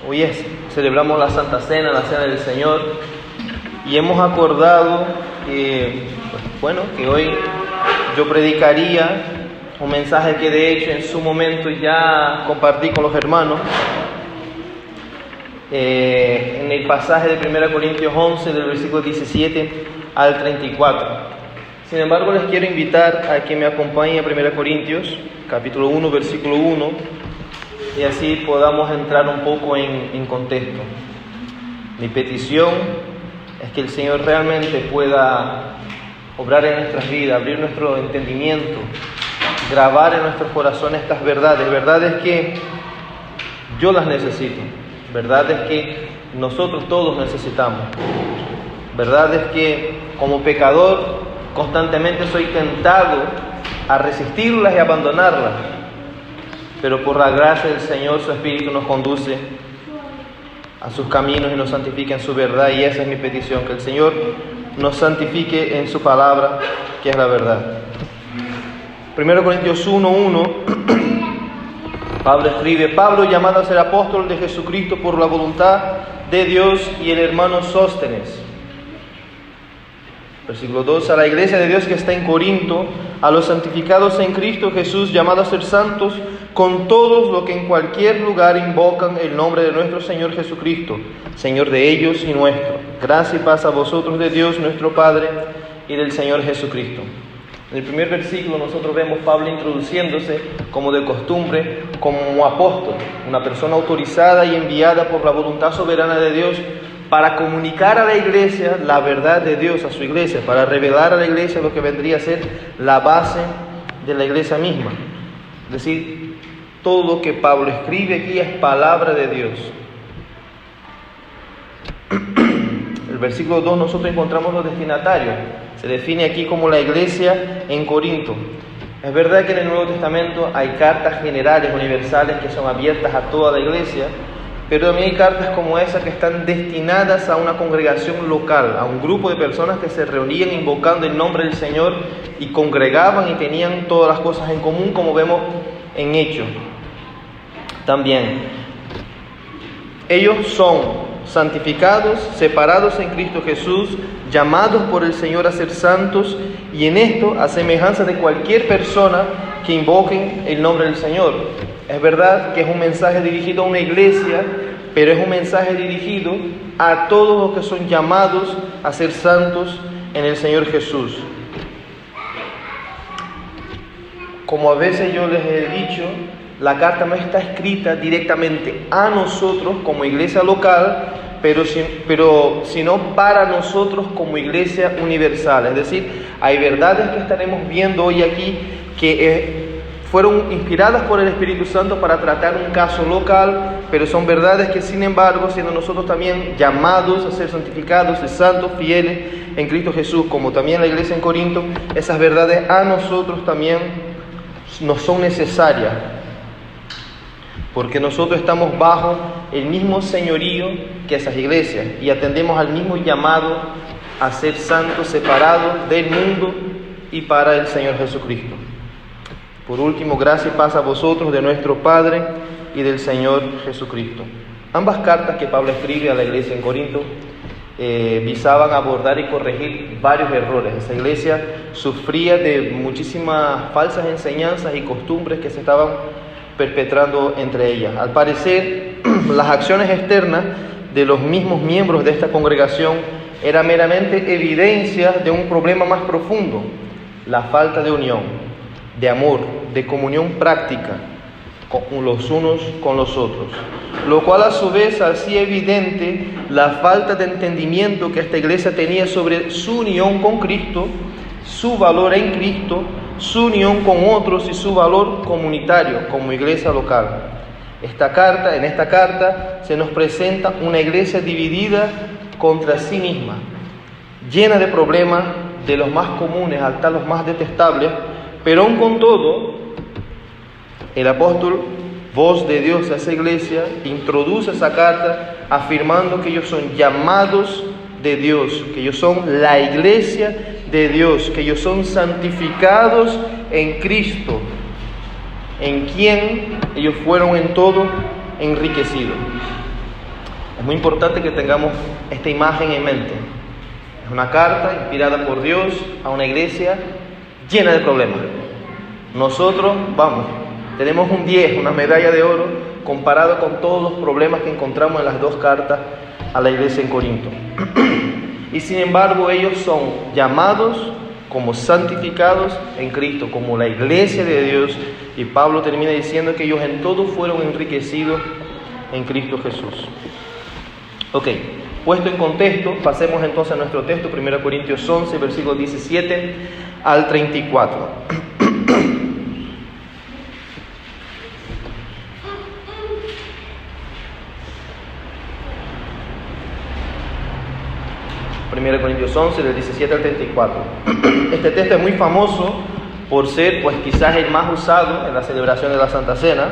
Hoy celebramos la Santa Cena, la Cena del Señor, y hemos acordado que hoy yo predicaría un mensaje que de hecho en su momento ya compartí con los hermanos en el pasaje de 1 Corintios 11 del versículo 17 al 34. Sin embargo, les quiero invitar a que me acompañen a 1 Corintios capítulo 1 versículo 1 y así podamos entrar un poco en contexto. Mi petición es que el Señor realmente pueda obrar en nuestras vidas, abrir nuestro entendimiento, grabar en nuestros corazones estas verdades que yo las necesito, verdades que nosotros todos necesitamos, verdades que como pecador constantemente soy tentado a resistirlas y abandonarlas, pero por la gracia del Señor su Espíritu nos conduce a sus caminos y nos santifica en su verdad, y esa es mi petición, que el Señor nos santifique en su palabra, que es la verdad. 1 Corintios 1:1, Pablo escribe: Pablo, llamado a ser apóstol de Jesucristo por la voluntad de Dios, y el hermano Sóstenes. Versículo 2, a la iglesia de Dios que está en Corinto, a los santificados en Cristo Jesús, llamados a ser santos, con todos los que en cualquier lugar invocan el nombre de nuestro Señor Jesucristo, Señor de ellos y nuestro. Gracia y paz a vosotros de Dios nuestro Padre y del Señor Jesucristo. En el primer versículo nosotros vemos a Pablo introduciéndose como de costumbre como apóstol, una persona autorizada y enviada por la voluntad soberana de Dios para comunicar a la iglesia la verdad de Dios a su iglesia, para revelar a la iglesia lo que vendría a ser la base de la iglesia misma. Es decir, todo lo que Pablo escribe aquí es palabra de Dios. El versículo 2 nosotros encontramos los destinatarios. Se define aquí como la iglesia en Corinto. Es verdad que en el Nuevo Testamento hay cartas generales, universales, que son abiertas a toda la iglesia, pero también hay cartas como esa que están destinadas a una congregación local, a un grupo de personas que se reunían invocando el nombre del Señor y congregaban y tenían todas las cosas en común, como vemos en Hechos. También, ellos son santificados, separados en Cristo Jesús, llamados por el Señor a ser santos, y en esto a semejanza de cualquier persona que invoquen el nombre del Señor. Es verdad que es un mensaje dirigido a una iglesia, pero es un mensaje dirigido a todos los que son llamados a ser santos en el Señor Jesús. Como a veces yo les he dicho, la carta no está escrita directamente a nosotros como iglesia local, sino para nosotros como iglesia universal. Es decir, hay verdades que estaremos viendo hoy aquí que fueron inspiradas por el Espíritu Santo para tratar un caso local, pero son verdades que, sin embargo, siendo nosotros también llamados a ser santificados y santos, fieles en Cristo Jesús, como también la iglesia en Corinto, esas verdades a nosotros también nos son necesarias, porque nosotros estamos bajo el mismo señorío que esas iglesias y atendemos al mismo llamado a ser santos, separados del mundo y para el Señor Jesucristo. Por último, gracia y paz a vosotros de nuestro Padre y del Señor Jesucristo. Ambas cartas que Pablo escribe a la iglesia en Corinto visaban abordar y corregir varios errores. Esa iglesia sufría de muchísimas falsas enseñanzas y costumbres que se estaban perpetrando entre ellas. Al parecer, las acciones externas de los mismos miembros de esta congregación eran meramente evidencia de un problema más profundo: la falta de unión, de amor, de comunión práctica con los unos con los otros, lo cual a su vez hacía evidente la falta de entendimiento que esta iglesia tenía sobre su unión con Cristo, su valor en Cristo, su unión con otros y su valor comunitario como iglesia local. En esta carta se nos presenta una iglesia dividida contra sí misma, llena de problemas de los más comunes hasta los más detestables, pero aún con todo, el apóstol, voz de Dios a esa iglesia, introduce esa carta afirmando que ellos son llamados de Dios, que ellos son la iglesia de Dios, que ellos son santificados en Cristo, en quien ellos fueron en todo enriquecidos. Es muy importante que tengamos esta imagen en mente. Es una carta inspirada por Dios a una iglesia llena de problemas. Nosotros, tenemos un 10, una medalla de oro, comparado con todos los problemas que encontramos en las dos cartas a la iglesia en Corinto. Y sin embargo, ellos son llamados como santificados en Cristo, como la iglesia de Dios. Y Pablo termina diciendo que ellos en todo fueron enriquecidos en Cristo Jesús. Ok, puesto en contexto, pasemos entonces a nuestro texto, 1 Corintios 11, versículos 17 al 34. 1 Corintios 11, del 17 al 34. Este texto es muy famoso por ser, quizás el más usado en la celebración de la Santa Cena,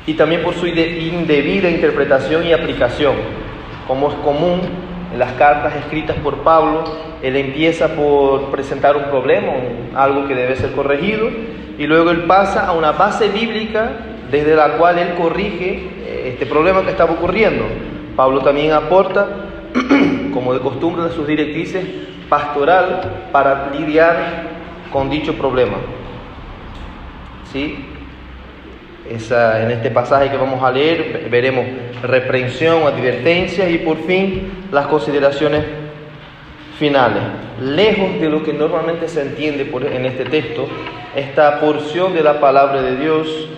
y también por su indebida interpretación y aplicación. Como es común en las cartas escritas por Pablo, él empieza por presentar un problema, algo que debe ser corregido, y luego él pasa a una base bíblica desde la cual él corrige este problema que estaba ocurriendo. Pablo también aporta, como de costumbre, de sus directrices pastoral para lidiar con dicho problema. ¿Sí? En este pasaje que vamos a leer veremos reprensión, advertencias y por fin las consideraciones finales. Lejos de lo que normalmente se entiende en este texto, esta porción de la palabra de Dios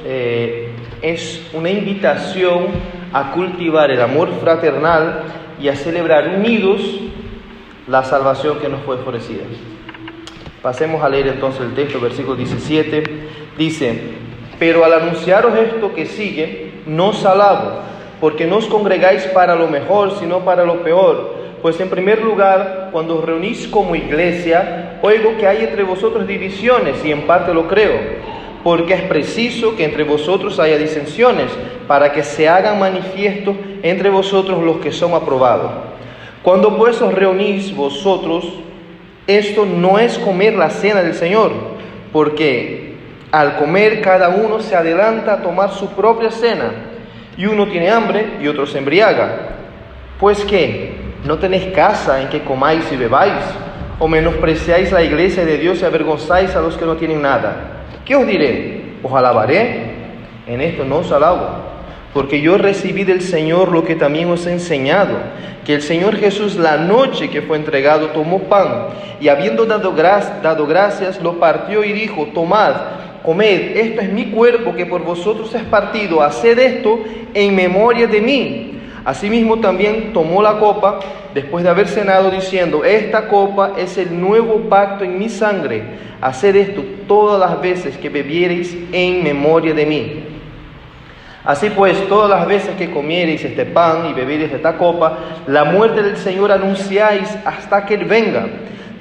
es una invitación a cultivar el amor fraternal y a celebrar unidos la salvación que nos fue ofrecida. Pasemos a leer entonces el texto, versículo 17. Dice: pero al anunciaros esto que sigue, no os alabo, porque no os congregáis para lo mejor, sino para lo peor. Pues en primer lugar, cuando os reunís como iglesia, oigo que hay entre vosotros divisiones, y en parte lo creo, porque es preciso que entre vosotros haya disensiones, para que se hagan manifiestos entre vosotros los que son aprobados. Cuando pues os reunís vosotros, esto no es comer la cena del Señor, porque al comer cada uno se adelanta a tomar su propia cena, y uno tiene hambre y otro se embriaga. Pues ¿qué? ¿No tenéis casa en que comáis y bebáis? ¿O menospreciáis la iglesia de Dios y avergonzáis a los que no tienen nada? ¿Qué os diré? ¿Os alabaré? En esto no os alabo, porque yo recibí del Señor lo que también os he enseñado, que el Señor Jesús, la noche que fue entregado, tomó pan, y habiendo dado gracias, lo partió y dijo: tomad, comed, esto es mi cuerpo que por vosotros es partido, haced esto en memoria de mí. Asimismo también tomó la copa después de haber cenado, diciendo: esta copa es el nuevo pacto en mi sangre, haced esto todas las veces que bebiereis en memoria de mí. Así pues, todas las veces que comiereis este pan y bebiereis esta copa, la muerte del Señor anunciáis hasta que Él venga.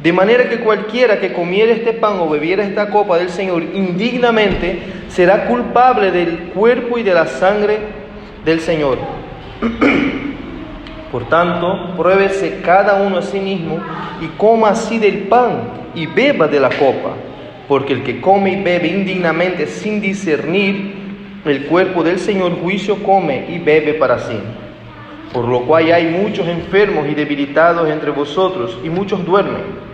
De manera que cualquiera que comiere este pan o bebiera esta copa del Señor indignamente, será culpable del cuerpo y de la sangre del Señor. Por tanto, pruébese cada uno a sí mismo y coma así del pan y beba de la copa, porque el que come y bebe indignamente sin discernir el cuerpo del Señor, juicio come y bebe para sí. Por lo cual hay muchos enfermos y debilitados entre vosotros, y muchos duermen.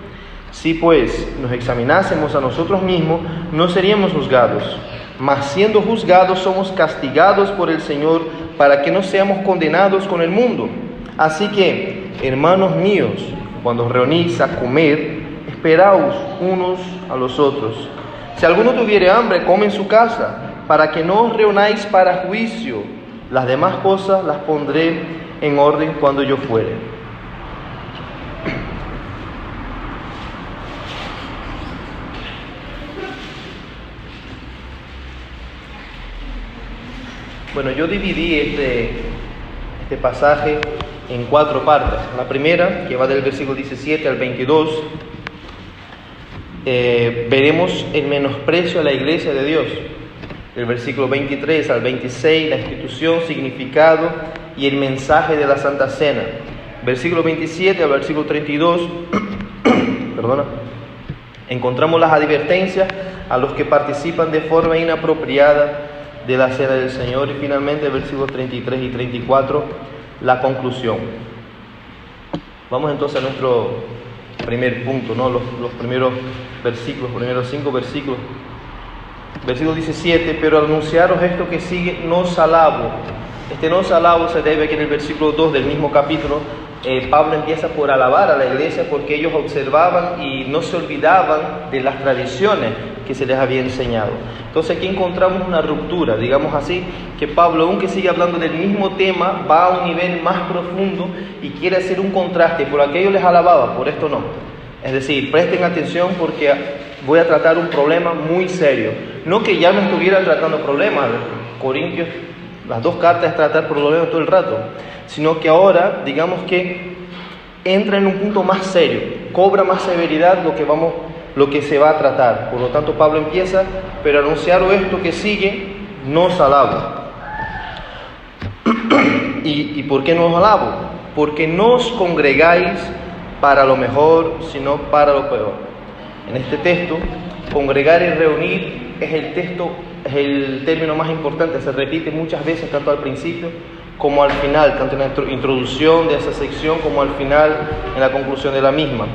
Si pues nos examinásemos a nosotros mismos, no seríamos juzgados, mas siendo juzgados somos castigados por el Señor, para que no seamos condenados con el mundo. Así que, hermanos míos, cuando os reunís a comer, esperaos unos a los otros. Si alguno tuviere hambre, come en su casa, para que no os reunáis para juicio. Las demás cosas las pondré en orden cuando yo fuere. Bueno, yo dividí este pasaje en 4 partes. La primera, que va del versículo 17 al 22, veremos el menosprecio a la iglesia de Dios. Del versículo 23 al 26, la institución, significado y el mensaje de la Santa Cena. Versículo 27 al versículo 32, encontramos las advertencias a los que participan de forma inapropiada de la cena del Señor. Y finalmente, versículos 33 y 34, la conclusión. Vamos entonces a nuestro primer punto, ¿no? Los primeros versículos, los primeros 5 versículos. Versículo 17, pero al anunciaros esto que sigue, no os alabo. Este no os alabo se debe a que en el versículo 2 del mismo capítulo, Pablo empieza por alabar a la iglesia porque ellos observaban y no se olvidaban de las tradiciones que se les había enseñado. Entonces aquí encontramos una ruptura, digamos así, que Pablo, aunque sigue hablando del mismo tema, va a un nivel más profundo y quiere hacer un contraste. Por aquello les alababa, por esto no. Es decir, presten atención porque voy a tratar un problema muy serio. No que ya no estuviera tratando problemas, Corintios, las 2 cartas es tratar problemas todo el rato, sino que ahora, digamos que entra en un punto más serio, cobra más severidad lo que se va a tratar. Por lo tanto, Pablo empieza, pero anunciaros esto que sigue, no os alabo. ¿Y por qué no os alabo? Porque no os congregáis para lo mejor, sino para lo peor. En este texto, congregar y reunir es el término más importante, se repite muchas veces, tanto al principio como al final, tanto en la introducción de esa sección como al final en la conclusión de la misma.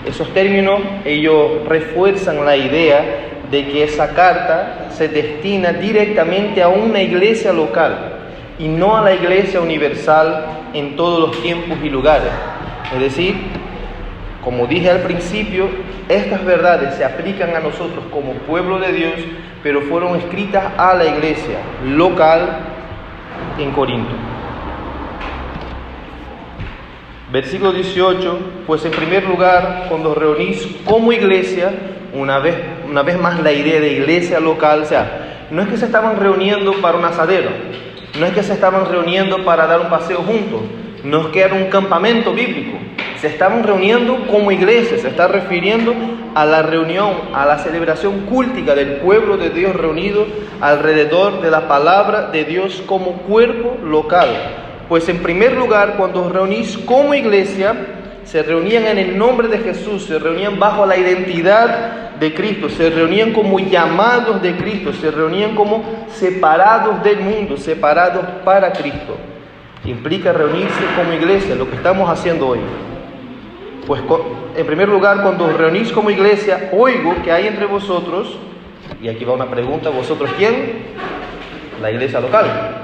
Esos términos, ellos refuerzan la idea de que esa carta se destina directamente a una iglesia local y no a la iglesia universal en todos los tiempos y lugares. Es decir, como dije al principio, estas verdades se aplican a nosotros como pueblo de Dios, pero fueron escritas a la iglesia local en Corinto. Versículo 18, pues en primer lugar, cuando os reunís como iglesia, una vez más la idea de iglesia local, o sea, no es que se estaban reuniendo para un asadero, no es que se estaban reuniendo para dar un paseo juntos, no es que era un campamento bíblico, se estaban reuniendo como iglesia, se está refiriendo a la reunión, a la celebración cúltica del pueblo de Dios reunido alrededor de la palabra de Dios como cuerpo local. Pues en primer lugar, cuando os reunís como iglesia, se reunían en el nombre de Jesús, se reunían bajo la identidad de Cristo, se reunían como llamados de Cristo, se reunían como separados del mundo, separados para Cristo. Implica reunirse como iglesia, lo que estamos haciendo hoy. Pues en primer lugar, cuando os reunís como iglesia, oigo que hay entre vosotros, y aquí va una pregunta, ¿vosotros quién? La iglesia local.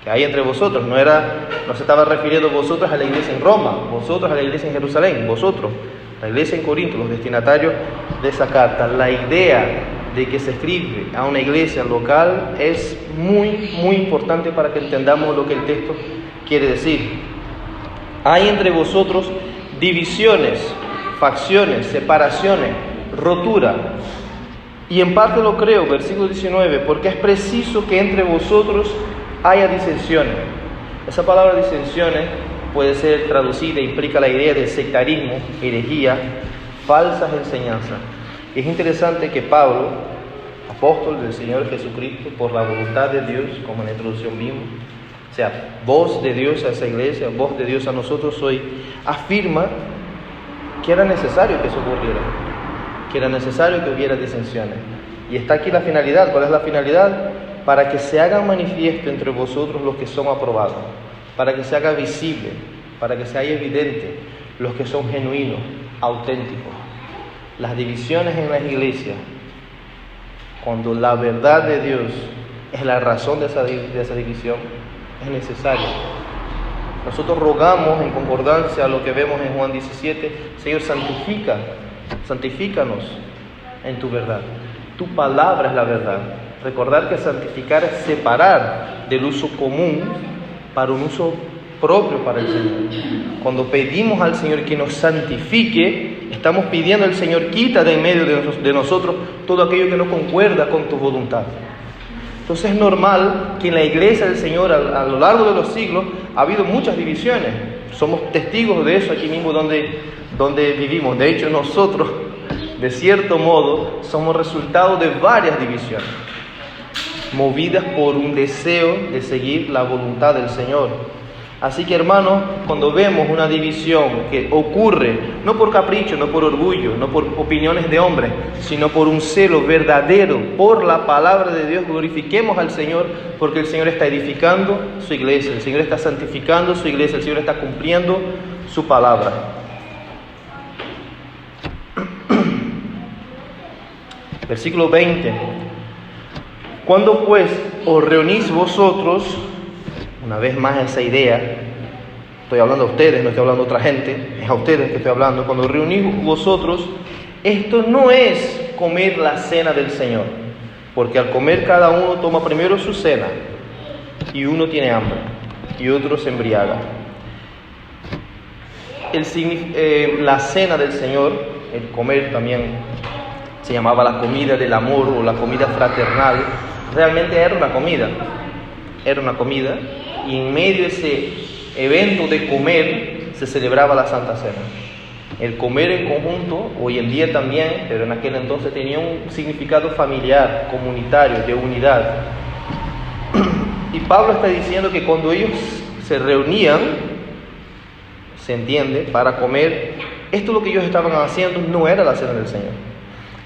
Que hay entre vosotros, no se estaba refiriendo vosotros a la iglesia en Roma, vosotros a la iglesia en Jerusalén, vosotros, la iglesia en Corinto, los destinatarios de esa carta. La idea de que se escribe a una iglesia local es muy, muy importante para que entendamos lo que el texto quiere decir. Hay entre vosotros divisiones, facciones, separaciones, rotura. Y en parte lo creo, versículo 19, porque es preciso que entre vosotros haya disensiones. Esa palabra disensiones puede ser traducida, implica la idea de sectarismo, herejía, falsas enseñanzas. Y es interesante que Pablo, apóstol del Señor Jesucristo, por la voluntad de Dios, como en la introducción vimos, o sea, voz de Dios a esa iglesia, voz de Dios a nosotros hoy, afirma que era necesario que eso ocurriera, que era necesario que hubiera disensiones. Y está aquí la finalidad. ¿Cuál es la finalidad? Para que se haga manifiesto entre vosotros los que son aprobados, para que se haga visible, para que se haga evidente los que son genuinos, auténticos. Las divisiones en las iglesias, cuando la verdad de Dios es la razón de esa división, es necesario. Nosotros rogamos en concordancia a lo que vemos en Juan 17, Señor, santifícanos en tu verdad. Tu palabra es la verdad. Recordar que santificar es separar del uso común para un uso propio para el Señor. Cuando pedimos al Señor que nos santifique, estamos pidiendo al Señor, quita de en medio de nosotros todo aquello que no concuerda con tu voluntad. Entonces es normal que en la iglesia del Señor a lo largo de los siglos ha habido muchas divisiones. Somos testigos de eso aquí mismo donde vivimos. De hecho, nosotros, de cierto modo, somos resultado de varias divisiones, movidas por un deseo de seguir la voluntad del Señor. Así que, hermanos, cuando vemos una división que ocurre, no por capricho, no por orgullo, no por opiniones de hombres, sino por un celo verdadero por la palabra de Dios, glorifiquemos al Señor, porque el Señor está edificando su iglesia, el Señor está santificando su iglesia, el Señor está cumpliendo su palabra. Versículo 20. Cuando pues os reunís vosotros, una vez más esa idea, estoy hablando a ustedes, no estoy hablando a otra gente, es a ustedes que estoy hablando. Cuando reunís vosotros, esto no es comer la cena del Señor, porque al comer cada uno toma primero su cena, y uno tiene hambre, y otro se embriaga. La cena del Señor, el comer también se llamaba la comida del amor o la comida fraternal, realmente era una comida, y en medio de ese evento de comer se celebraba la Santa Cena. El comer en conjunto, hoy en día también, pero en aquel entonces tenía un significado familiar, comunitario, de unidad. Y Pablo está diciendo que cuando ellos se reunían, se entiende, para comer, esto lo que ellos estaban haciendo no era la Cena del Señor.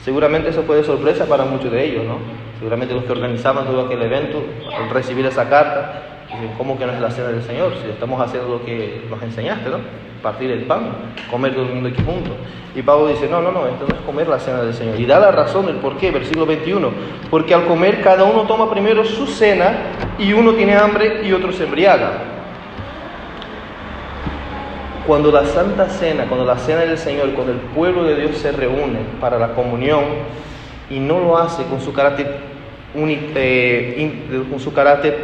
Seguramente eso fue de sorpresa para muchos de ellos, ¿no? Seguramente los que organizaban todo aquel evento, al recibir esa carta, dicen, ¿cómo que no es la Cena del Señor? Si estamos haciendo lo que nos enseñaste, ¿no? Partir el pan, comer todo el mundo aquí juntos. Y Pablo dice, no, esto no es comer la Cena del Señor. Y da la razón del por qué, versículo 21. Porque al comer cada uno toma primero su cena, y uno tiene hambre y otro se embriaga. Cuando la Santa Cena, cuando la Cena del Señor, cuando el pueblo de Dios se reúne para la comunión, y no lo hace con su carácter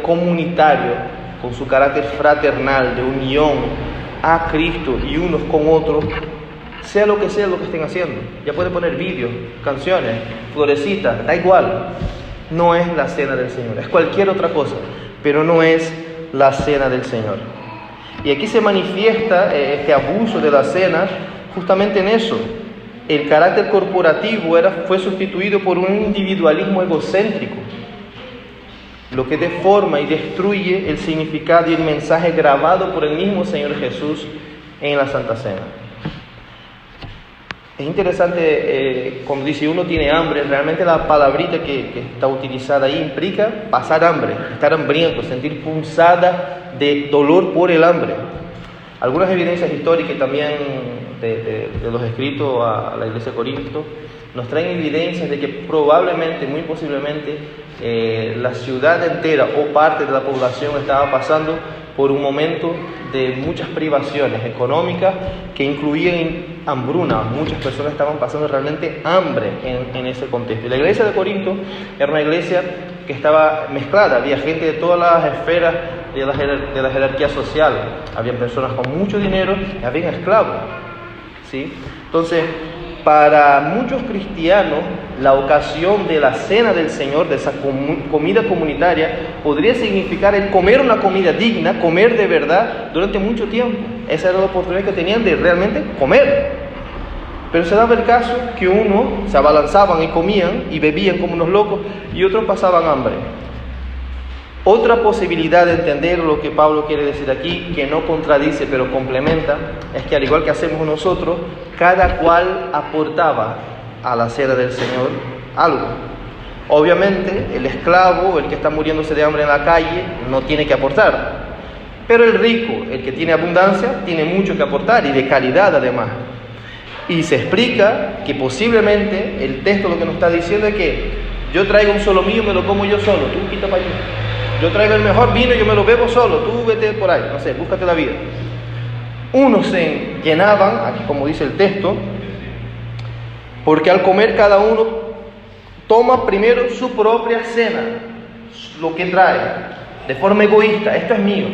comunitario, con su carácter fraternal, de unión a Cristo y unos con otros, sea lo que estén haciendo, ya pueden poner vídeos, canciones, florecitas, da igual, no es la Cena del Señor, es cualquier otra cosa, pero no es la Cena del Señor. Y aquí se manifiesta este abuso de la cena justamente en eso. El carácter corporativo fue sustituido por un individualismo egocéntrico, lo que deforma y destruye el significado y el mensaje grabado por el mismo Señor Jesús en la Santa Cena. Es interesante cuando dice uno tiene hambre, realmente la palabrita que está utilizada ahí implica pasar hambre, estar hambriento, sentir punzada de dolor por el hambre. Algunas evidencias históricas también de los escritos a la iglesia de Corinto nos traen evidencias de que probablemente, muy posiblemente, la ciudad entera o parte de la población estaba pasando por un momento de muchas privaciones económicas que incluían hambruna. Muchas personas estaban pasando realmente hambre en ese contexto. Y la iglesia de Corinto era una iglesia que estaba mezclada, había gente de todas las esferas de la jerarquía social, había personas con mucho dinero y había esclavos, ¿sí? Entonces, para muchos cristianos, la ocasión de la Cena del Señor, de esa comida comunitaria, podría significar el comer una comida digna, comer de verdad durante mucho tiempo. Esa era la oportunidad que tenían de realmente comer. Pero se daba el caso que unos se abalanzaban y comían y bebían como unos locos y otros pasaban hambre. Otra posibilidad de entender lo que Pablo quiere decir aquí, que no contradice pero complementa, es que al igual que hacemos nosotros, cada cual aportaba a la cena del Señor algo. Obviamente el esclavo, el que está muriéndose de hambre en la calle, no tiene que aportar, pero el rico, el que tiene abundancia, tiene mucho que aportar y de calidad además. Y se explica que posiblemente el texto lo que nos está diciendo es que yo traigo un solo mío, me lo como yo solo, tú quita para allá. Yo traigo el mejor vino y yo me lo bebo solo, tú vete por ahí, no sé, búscate la vida. Unos se llenaban, aquí como dice el texto, porque al comer cada uno toma primero su propia cena, lo que trae, de forma egoísta, esto es mío.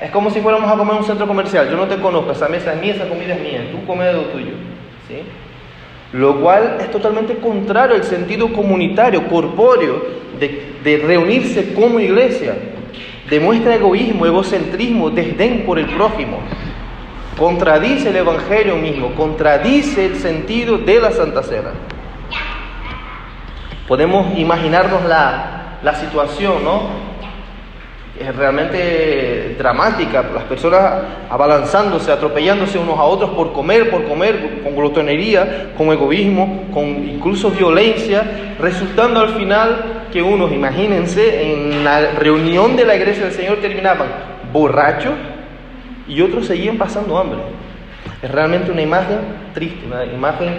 Es como si fuéramos a comer en un centro comercial, yo no te conozco, esa mesa es mía, esa comida es mía, tú comes de lo tuyo, ¿sí? Lo cual es totalmente contrario al sentido comunitario, corpóreo, de reunirse como iglesia. Demuestra egoísmo, egocentrismo, desdén por el prójimo. Contradice el Evangelio mismo, contradice el sentido de la Santa Cena. Podemos imaginarnos la situación, ¿no? es realmente dramática, las personas abalanzándose, atropellándose unos a otros por comer, con glotonería, con egoísmo, con incluso violencia, resultando al final que unos, imagínense, en la reunión de la iglesia del Señor terminaban borrachos y otros seguían pasando hambre. Es realmente una imagen triste, una imagen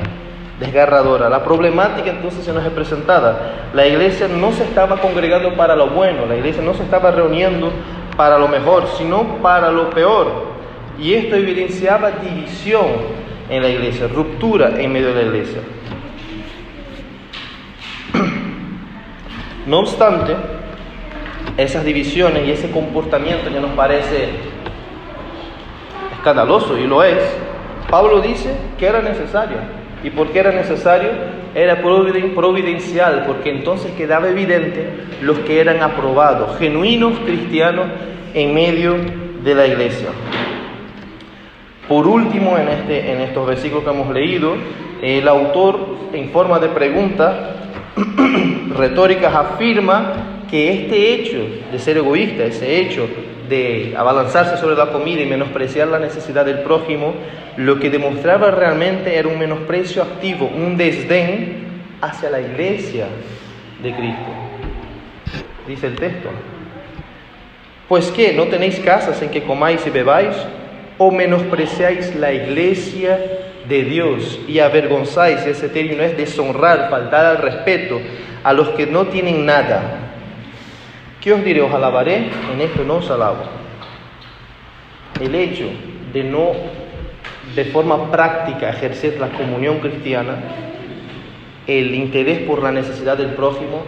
desgarradora. La problemática entonces se nos es presentada. La iglesia no se estaba congregando para lo bueno, la iglesia no se estaba reuniendo para lo mejor, sino para lo peor. Y esto evidenciaba división en la iglesia, ruptura en medio de la iglesia. No obstante, esas divisiones y ese comportamiento que nos parece escandaloso, y lo es, Pablo dice que era necesario. ¿Y por qué era necesario? Era providencial, porque entonces quedaba evidente los que eran aprobados, genuinos cristianos en medio de la iglesia. Por último, en estos versículos que hemos leído, el autor, en forma de pregunta retóricas, afirma que este hecho de ser egoísta, ese hecho de abalanzarse sobre la comida y menospreciar la necesidad del prójimo, lo que demostraba realmente era un menosprecio activo, un desdén hacia la iglesia de Cristo. Dice el texto: ¿pues qué? ¿No tenéis casas en que comáis y bebáis? ¿O menospreciáis la iglesia de Dios y avergonzáis? Ese término es deshonrar, faltar al respeto a los que no tienen nada. ¿Qué os diré? ¿Os alabaré? En esto no os alabo. El hecho de no, de forma práctica, ejercer la comunión cristiana, el interés por la necesidad del prójimo,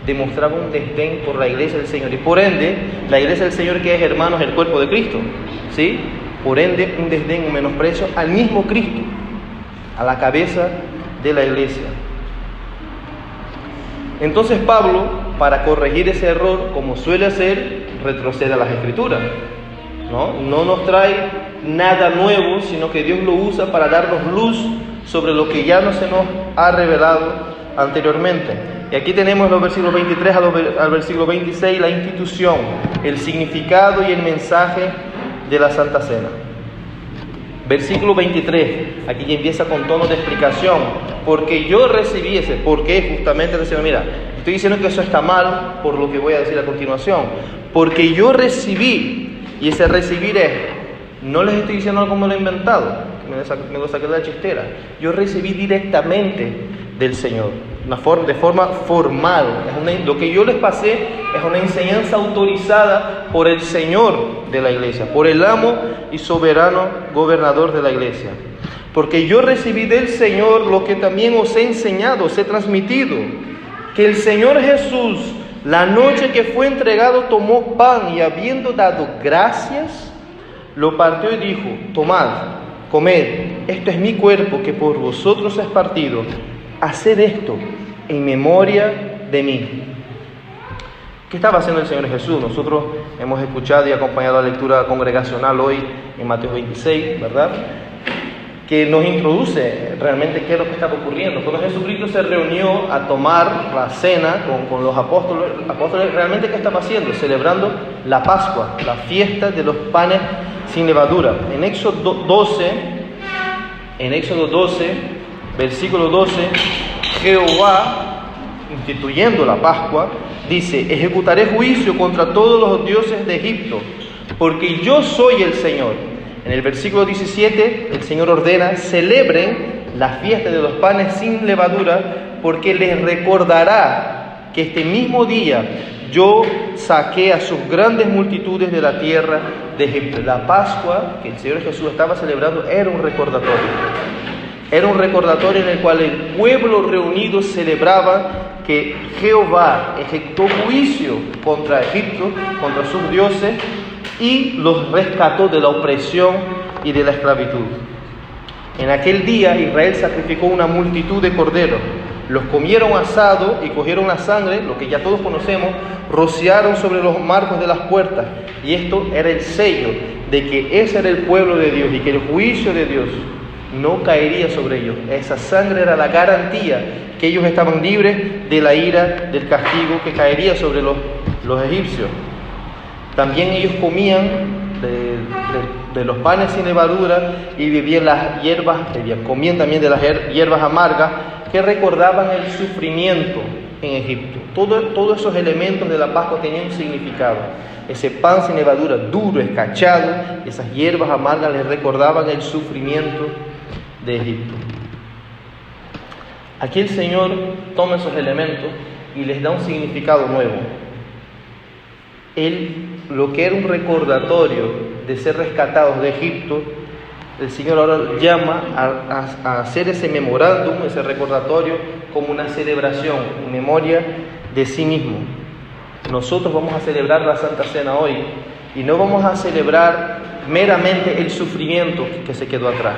demostraba un desdén por la iglesia del Señor. Y por ende, la iglesia del Señor, que es, hermanos, el cuerpo de Cristo, ¿sí? Por ende, un desdén, un menosprecio al mismo Cristo, a la cabeza de la iglesia. Entonces Pablo, para corregir ese error, como suele hacer, retrocede a las Escrituras. No nos trae nada nuevo, sino que Dios lo usa para darnos luz sobre lo que ya no se nos ha revelado anteriormente. Y aquí tenemos los versículos 23 al versículo 26, la institución, el significado y el mensaje de la Santa Cena. Versículo 23, aquí ya empieza con tono de explicación, porque yo recibí ese, porque justamente decía, mira, estoy diciendo que eso está mal por lo que voy a decir a continuación, porque yo recibí, y ese recibir es, no les estoy diciendo algo como lo he inventado, me lo saqué de la chistera, yo recibí directamente del Señor, de forma formal, lo que yo les pasé es una enseñanza autorizada por el Señor de la iglesia, por el amo y soberano gobernador de la iglesia. Porque yo recibí del Señor lo que también os he enseñado, os he transmitido, que el Señor Jesús, la noche que fue entregado, tomó pan y habiendo dado gracias, lo partió y dijo: tomad, comed, esto es mi cuerpo que por vosotros es partido, haced esto en memoria de mí. ¿Qué estaba haciendo el Señor Jesús? Nosotros hemos escuchado y acompañado la lectura congregacional hoy en Mateo 26, ¿verdad? Que nos introduce realmente qué es lo que estaba ocurriendo. Cuando Jesucristo se reunió a tomar la cena con los apóstoles, ¿realmente qué estaba haciendo? Celebrando la Pascua, la fiesta de los panes sin levadura. En Éxodo 12, versículo 12, Jehová, instituyendo la Pascua, dice: ejecutaré juicio contra todos los dioses de Egipto, porque yo soy el Señor. En el versículo 17, el Señor ordena: celebren la fiesta de los panes sin levadura, porque les recordará que este mismo día yo saqué a sus grandes multitudes de la tierra de Egipto. La Pascua que el Señor Jesús estaba celebrando era un recordatorio. Era un recordatorio en el cual el pueblo reunido celebraba que Jehová ejecutó juicio contra Egipto, contra sus dioses, y los rescató de la opresión y de la esclavitud. En aquel día Israel sacrificó una multitud de corderos, los comieron asado y cogieron la sangre, lo que ya todos conocemos, rociaron sobre los marcos de las puertas, y esto era el sello de que ese era el pueblo de Dios y que el juicio de Dios no caería sobre ellos. Esa sangre era la garantía que ellos estaban libres de la ira, del castigo que caería sobre los egipcios. También ellos comían de los panes sin levadura y bebían las hierbas, comían también de las hierbas amargas que recordaban el sufrimiento en Egipto. Todos esos elementos de la Pascua tenían un significado. Ese pan sin levadura, duro, escachado, esas hierbas amargas les recordaban el sufrimiento de Egipto. Aquí el Señor toma esos elementos y les da un significado nuevo. Lo que era un recordatorio de ser rescatados de Egipto, el Señor ahora llama a hacer ese memorándum, ese recordatorio, como una celebración en memoria de sí mismo. Nosotros vamos a celebrar la Santa Cena hoy y no vamos a celebrar meramente el sufrimiento que se quedó atrás.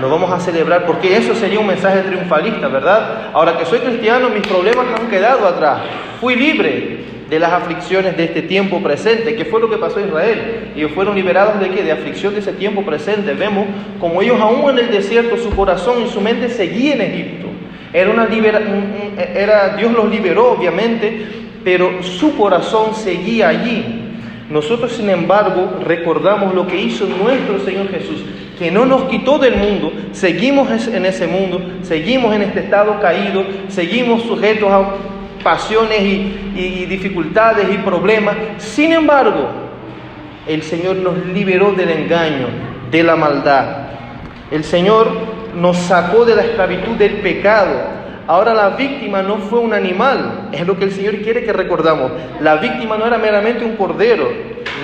No vamos a celebrar, porque eso sería un mensaje triunfalista, ¿verdad? Ahora que soy cristiano, mis problemas han quedado atrás. Fui libre de las aflicciones de este tiempo presente. ¿Qué fue lo que pasó a Israel? Ellos fueron liberados ¿de qué? De aflicción de ese tiempo presente. Vemos como ellos aún en el desierto, su corazón y su mente seguían en Egipto. Dios los liberó, obviamente, pero su corazón seguía allí. Nosotros, sin embargo, recordamos lo que hizo nuestro Señor Jesús, que no nos quitó del mundo, seguimos en ese mundo, seguimos en este estado caído, seguimos sujetos a pasiones y dificultades y problemas. Sin embargo, el Señor nos liberó del engaño, de la maldad. El Señor nos sacó de la esclavitud del pecado. Ahora la víctima no fue un animal, es lo que el Señor quiere que recordamos. La víctima no era meramente un cordero,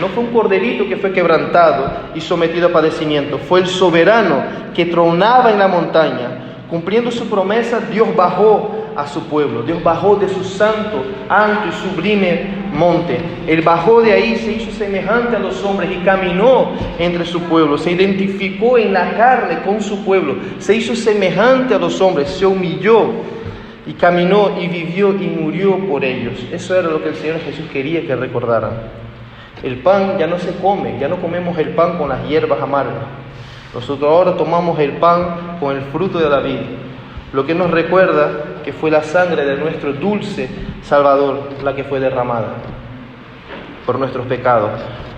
no fue un corderito que fue quebrantado y sometido a padecimiento. Fue el soberano que tronaba en la montaña. Cumpliendo su promesa, Dios bajó a su pueblo. Dios bajó de su santo, alto y sublime monte. Él bajó de ahí, se hizo semejante a los hombres y caminó entre su pueblo. Se identificó en la carne con su pueblo. Se hizo semejante a los hombres, se humilló y caminó y vivió y murió por ellos. Eso era lo que el Señor Jesús quería que recordaran. El pan ya no se come, ya no comemos el pan con las hierbas amargas. Nosotros ahora tomamos el pan con el fruto de la vid, lo que nos recuerda que fue la sangre de nuestro dulce Salvador la que fue derramada por nuestros pecados.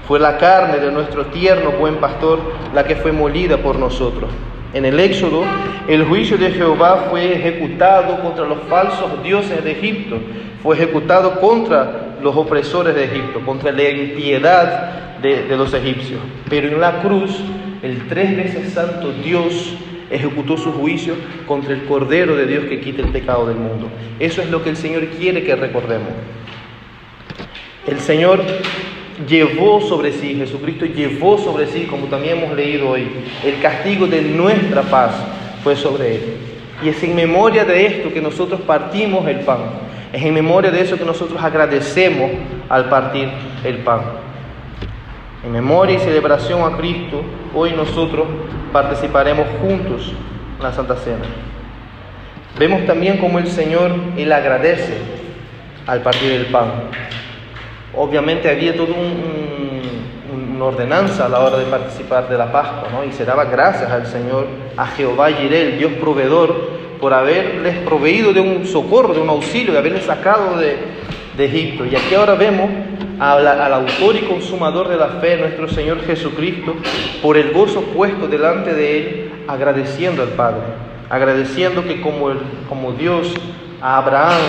Fue la carne de nuestro tierno buen pastor la que fue molida por nosotros. En el Éxodo, el juicio de Jehová fue ejecutado contra los falsos dioses de Egipto, fue ejecutado contra los opresores de Egipto, contra la impiedad de los egipcios. Pero en la cruz, el 3 veces santo Dios ejecutó su juicio contra el Cordero de Dios que quita el pecado del mundo. Eso es lo que el Señor quiere que recordemos. El Señor llevó sobre sí, Jesucristo llevó sobre sí, como también hemos leído hoy, el castigo de nuestra paz fue sobre Él. Y es en memoria de esto que nosotros partimos el pan. Es en memoria de eso que nosotros agradecemos al partir el pan. En memoria y celebración a Cristo, hoy nosotros participaremos juntos en la Santa Cena. Vemos también cómo el Señor, Él agradece al partir el pan. Obviamente había toda una ordenanza a la hora de participar de la Pascua, ¿no? Y se daba gracias al Señor, a Jehová Jireh, el Dios proveedor, por haberles proveído de un socorro, de un auxilio, de haberles sacado de Egipto. Y aquí ahora vemos al autor y consumador de la fe, nuestro Señor Jesucristo, por el gozo puesto delante de Él, agradeciendo al Padre, agradeciendo que como Dios a Abraham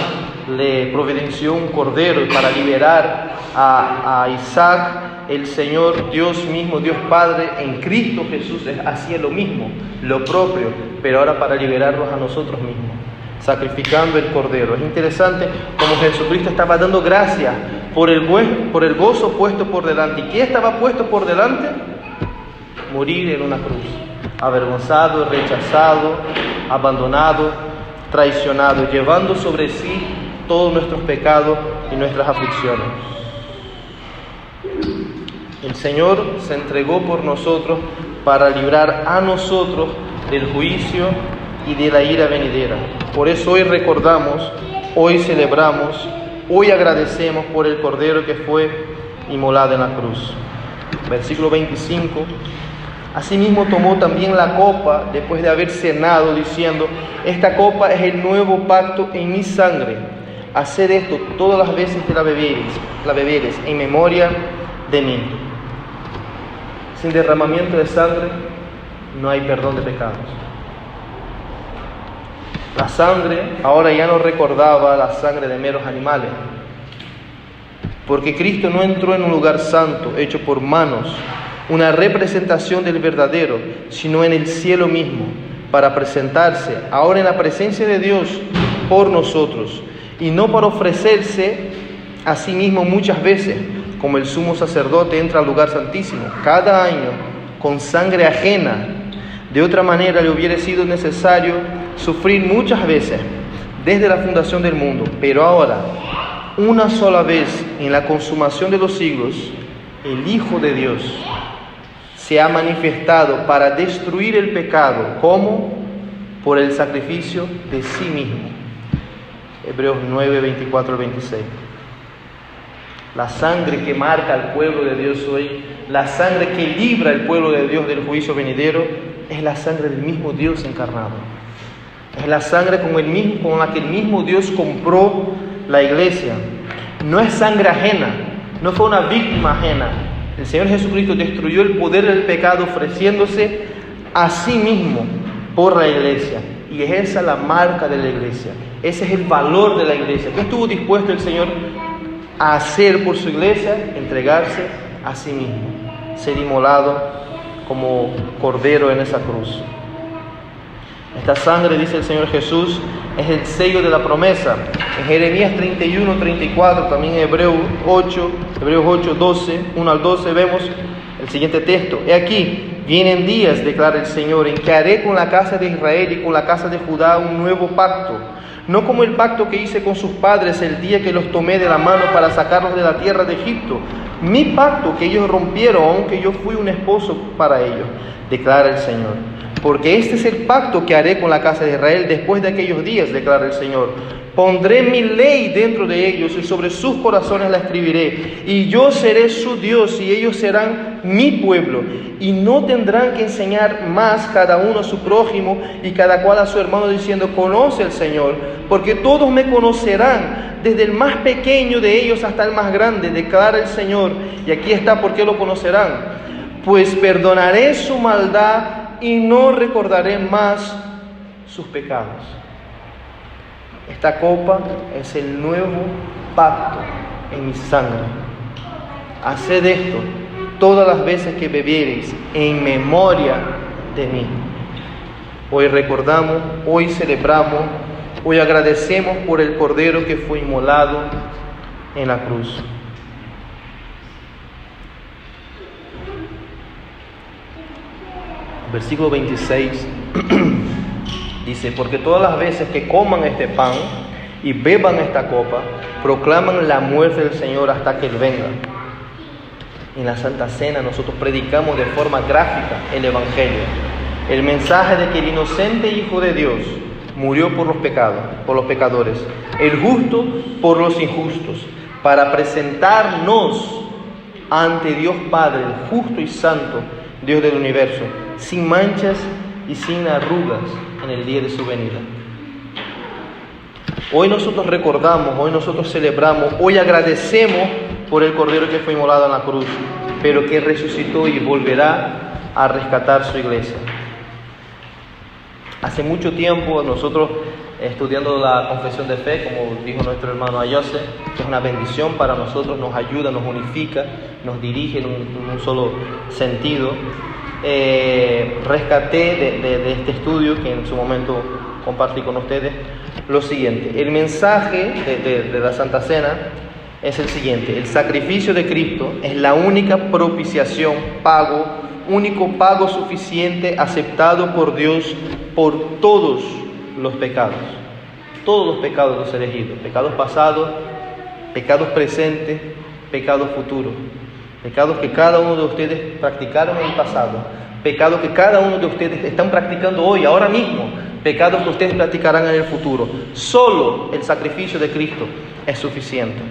le providenció un cordero para liberar a Isaac, el Señor Dios mismo, Dios Padre, en Cristo Jesús hacía lo mismo, lo propio, pero ahora para liberarnos a nosotros mismos, sacrificando el cordero. Es interesante como Jesucristo estaba dando gracias por el gozo puesto por delante. ¿Y qué estaba puesto por delante? Morir en una cruz, avergonzado, rechazado, abandonado, traicionado, llevando sobre sí todos nuestros pecados y nuestras aflicciones. El Señor se entregó por nosotros para librar a nosotros del juicio y de la ira venidera. Por eso hoy recordamos, hoy celebramos, hoy agradecemos por el Cordero que fue inmolado en la cruz. Versículo 25. Asimismo tomó también la copa después de haber cenado, diciendo: esta copa es el nuevo pacto en mi sangre. haced esto todas las veces que la beberes en memoria de mí. Sin derramamiento de sangre no hay perdón de pecados. La sangre ahora ya no recordaba la sangre de meros animales, porque Cristo no entró en un lugar santo hecho por manos, una representación del verdadero, sino en el cielo mismo, para presentarse ahora en la presencia de Dios por nosotros, y no para ofrecerse a sí mismo muchas veces, como el sumo sacerdote entra al lugar santísimo cada año con sangre ajena. De otra manera le hubiera sido necesario sufrir muchas veces desde la fundación del mundo, pero ahora, una sola vez en la consumación de los siglos, el Hijo de Dios se ha manifestado para destruir el pecado. ¿Cómo? Por el sacrificio de sí mismo. Hebreos 9, 24 al 26. La sangre que marca al pueblo de Dios hoy, la sangre que libra al pueblo de Dios del juicio venidero, es la sangre del mismo Dios encarnado. Es la sangre con la que el mismo Dios compró la iglesia. No es sangre ajena, no fue una víctima ajena. El Señor Jesucristo destruyó el poder del pecado ofreciéndose a sí mismo por la iglesia. Y es esa la marca de la iglesia. Ese es el valor de la iglesia. ¿Qué estuvo dispuesto el Señor a hacer por su iglesia? Entregarse a sí mismo, ser inmolado como cordero en esa cruz. Esta sangre, dice el Señor Jesús, es el sello de la promesa. En Jeremías 31, 34, también en Hebreos 8, 12, 1 al 12, vemos el siguiente texto. He aquí, vienen días, declara el Señor, en que haré con la casa de Israel y con la casa de Judá un nuevo pacto. No como el pacto que hice con sus padres el día que los tomé de la mano para sacarlos de la tierra de Egipto. Mi pacto que ellos rompieron, aunque yo fui un esposo para ellos, declara el Señor. Porque este es el pacto que haré con la casa de Israel después de aquellos días, declara el Señor. Pondré mi ley dentro de ellos y sobre sus corazones la escribiré. Y yo seré su Dios y ellos serán mi pueblo. Y no tendrán que enseñar más cada uno a su prójimo y cada cual a su hermano diciendo, conoce al Señor. Porque todos me conocerán, desde el más pequeño de ellos hasta el más grande, declara el Señor. Y aquí está por qué lo conocerán. Pues perdonaré su maldad y no recordaré más sus pecados. Esta copa es el nuevo pacto en mi sangre. Haced esto todas las veces que bebiereis en memoria de mí. Hoy recordamos, hoy celebramos, hoy agradecemos por el Cordero que fue inmolado en la cruz. Versículo 26 dice, porque todas las veces que coman este pan y beban esta copa, proclaman la muerte del Señor hasta que Él venga. En la Santa Cena nosotros predicamos de forma gráfica el Evangelio, el mensaje de que el inocente Hijo de Dios murió por los pecadores, el justo por los injustos, para presentarnos ante Dios Padre, el justo y santo Dios del universo, sin manchas y sin arrugas en el día de su venida. Hoy nosotros recordamos, hoy nosotros celebramos, hoy agradecemos por el Cordero que fue inmolado en la cruz, pero que resucitó y volverá a rescatar su iglesia. Hace mucho tiempo nosotros, estudiando la confesión de fe, como dijo nuestro hermano Ayose, que es una bendición para nosotros, nos ayuda, nos unifica, nos dirige en un solo sentido. Rescaté de este estudio que en su momento compartí con ustedes lo siguiente. El mensaje de la Santa Cena es el siguiente: el sacrificio de Cristo es la única propiciación, único pago suficiente aceptado por Dios por todos los pecados de los elegidos, pecados pasados, pecados presentes, pecados futuros. Pecados que cada uno de ustedes practicaron en el pasado, pecados que cada uno de ustedes están practicando hoy, ahora mismo, pecados que ustedes practicarán en el futuro. Solo el sacrificio de Cristo es suficiente.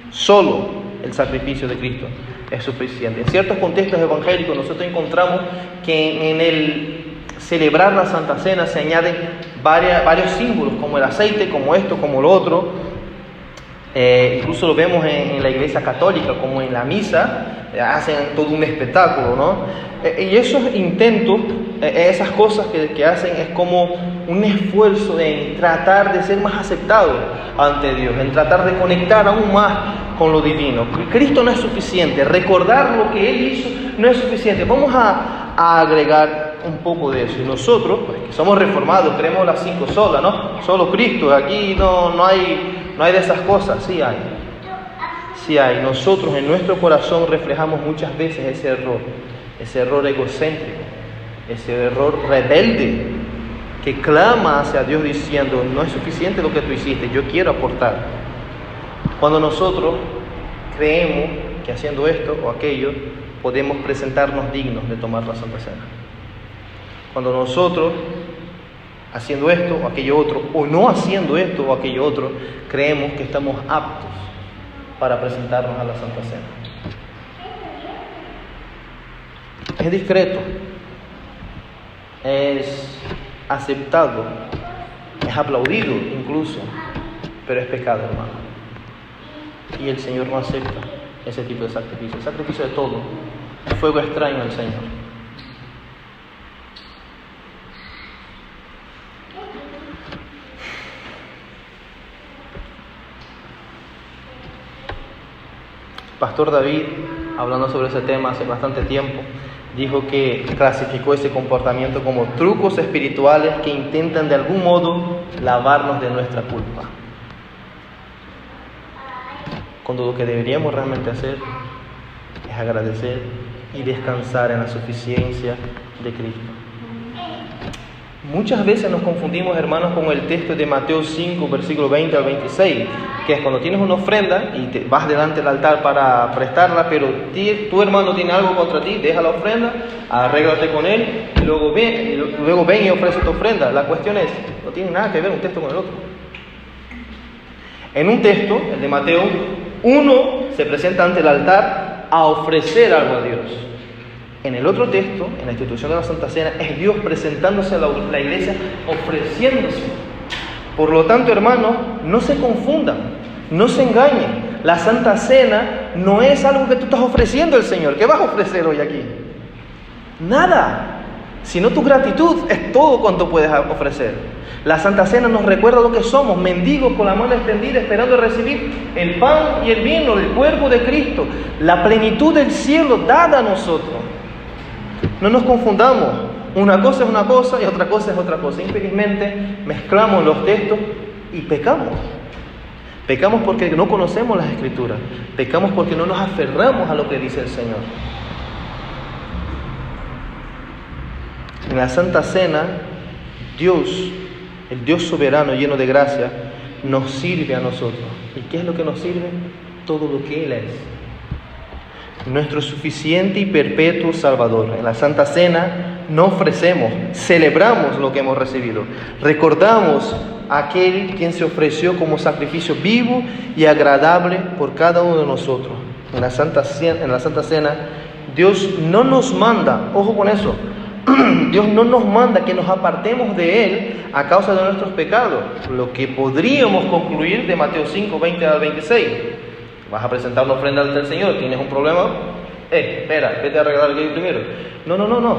Solo el sacrificio de Cristo es suficiente. En ciertos contextos evangélicos nosotros encontramos que en el celebrar la Santa Cena se añaden varios símbolos, como el aceite, como esto, como lo otro, Incluso lo vemos en la iglesia católica, como en la misa, hacen todo un espectáculo, ¿no? Y esos intentos, esas cosas que hacen es como un esfuerzo en tratar de ser más aceptado ante Dios, en tratar de conectar aún más con lo divino. Cristo no es suficiente, recordar lo que Él hizo no es suficiente. Vamos a agregar un poco de eso. Y nosotros, pues, que somos reformados, creemos las 5 solas, ¿no? Solo Cristo, aquí no hay de esas cosas. Sí hay. Nosotros en nuestro corazón reflejamos muchas veces ese error egocéntrico, ese error rebelde, que clama hacia Dios diciendo, no es suficiente lo que tú hiciste, yo quiero aportar. Cuando nosotros creemos que haciendo esto o aquello, podemos presentarnos dignos de tomar la Santa Cena. Cuando nosotros, haciendo esto o aquello otro, o no haciendo esto o aquello otro, creemos que estamos aptos para presentarnos a la Santa Cena. Es discreto, es aceptado, es aplaudido incluso, pero es pecado, hermano. Y el Señor no acepta ese tipo de sacrificio. El sacrificio de todo, fuego extraño al Señor. Pastor David, hablando sobre ese tema hace bastante tiempo, dijo que clasificó ese comportamiento como trucos espirituales que intentan de algún modo lavarnos de nuestra culpa. Cuando lo que deberíamos realmente hacer es agradecer y descansar en la suficiencia de Cristo. Muchas veces nos confundimos, hermanos, con el texto de Mateo 5, versículo 20 al 26, que es cuando tienes una ofrenda y te vas delante del altar para prestarla, pero tu hermano tiene algo contra ti, deja la ofrenda, arréglate con él, y luego ven y ofrece tu ofrenda. La cuestión es, no tiene nada que ver un texto con el otro. En un texto, el de Mateo, uno se presenta ante el altar a ofrecer algo a Dios. En el otro texto, en la institución de la Santa Cena, es Dios presentándose a la iglesia, ofreciéndose. Por lo tanto, hermanos, no se confundan, no se engañen. La Santa Cena no es algo que tú estás ofreciendo al Señor. ¿Qué vas a ofrecer hoy aquí? Nada. Sino tu gratitud es todo cuanto puedes ofrecer. La Santa Cena nos recuerda lo que somos, mendigos con la mano extendida, esperando recibir el pan y el vino, el cuerpo de Cristo, la plenitud del cielo dada a nosotros. No nos confundamos, una cosa es una cosa y otra cosa es otra cosa. Infelizmente mezclamos los textos y pecamos. Pecamos porque no conocemos las Escrituras, pecamos porque no nos aferramos a lo que dice el Señor. En la Santa Cena, Dios, el Dios soberano lleno de gracia, nos sirve a nosotros. ¿Y qué es lo que nos sirve? Todo lo que Él es. Nuestro suficiente y perpetuo Salvador. En la Santa Cena no ofrecemos, celebramos lo que hemos recibido. Recordamos a aquel quien se ofreció como sacrificio vivo y agradable por cada uno de nosotros. En la Santa Cena, Dios no nos manda, ojo con eso, Dios no nos manda que nos apartemos de Él a causa de nuestros pecados, lo que podríamos concluir de Mateo 5, 20 al 26. Vas a presentar una ofrenda ante el Señor, ¿tienes un problema? Espera, vete a arreglar aquello primero. No.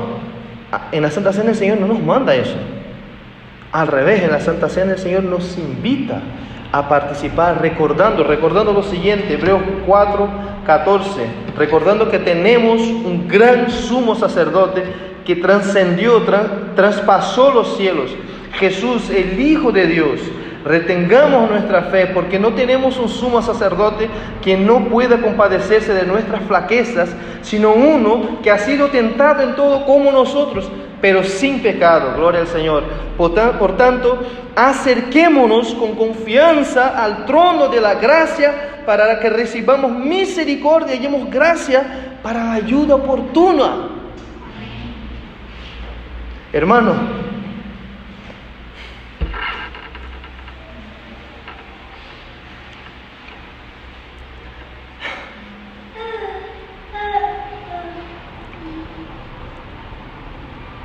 En la Santa Cena el Señor no nos manda eso. Al revés, en la Santa Cena el Señor nos invita a participar recordando lo siguiente, Hebreos 4, 14, recordando que tenemos un gran sumo sacerdote que trascendió, traspasó los cielos, Jesús, el Hijo de Dios. Retengamos nuestra fe, porque no tenemos un sumo sacerdote que no pueda compadecerse de nuestras flaquezas, sino uno que ha sido tentado en todo como nosotros, pero sin pecado. Gloria al Señor. Por tanto, acerquémonos con confianza al trono de la gracia para que recibamos misericordia y hallemos gracia para la ayuda oportuna. Hermano,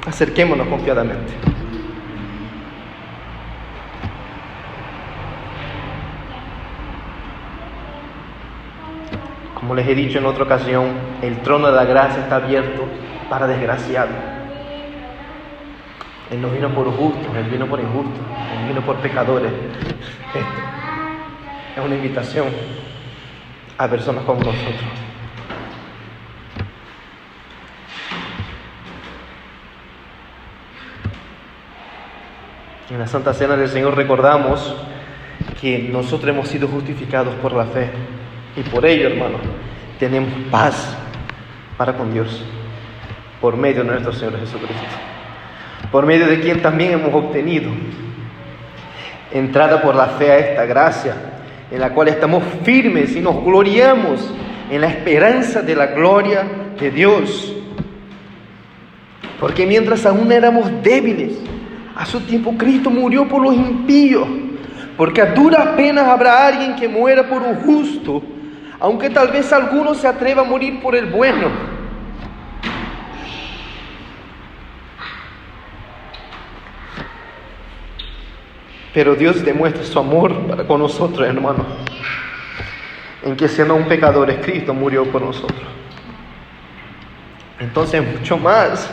acerquémonos confiadamente. Como les he dicho en otra ocasión, el trono de la gracia está abierto para desgraciados. Él no vino por justos, Él vino por injustos, Él vino por pecadores. Esto es una invitación a personas como nosotros. En la Santa Cena del Señor recordamos que nosotros hemos sido justificados por la fe. Y por ello, hermanos, tenemos paz para con Dios, por medio de nuestro Señor Jesucristo, por medio de quien también hemos obtenido entrada por la fe a esta gracia, en la cual estamos firmes y nos gloriamos en la esperanza de la gloria de Dios. Porque mientras aún éramos débiles, a su tiempo Cristo murió por los impíos, porque a duras penas habrá alguien que muera por un justo, aunque tal vez alguno se atreva a morir por el bueno. Pero Dios demuestra su amor para con nosotros, hermanos, en que siendo aún pecadores, Cristo murió por nosotros. Entonces, mucho más,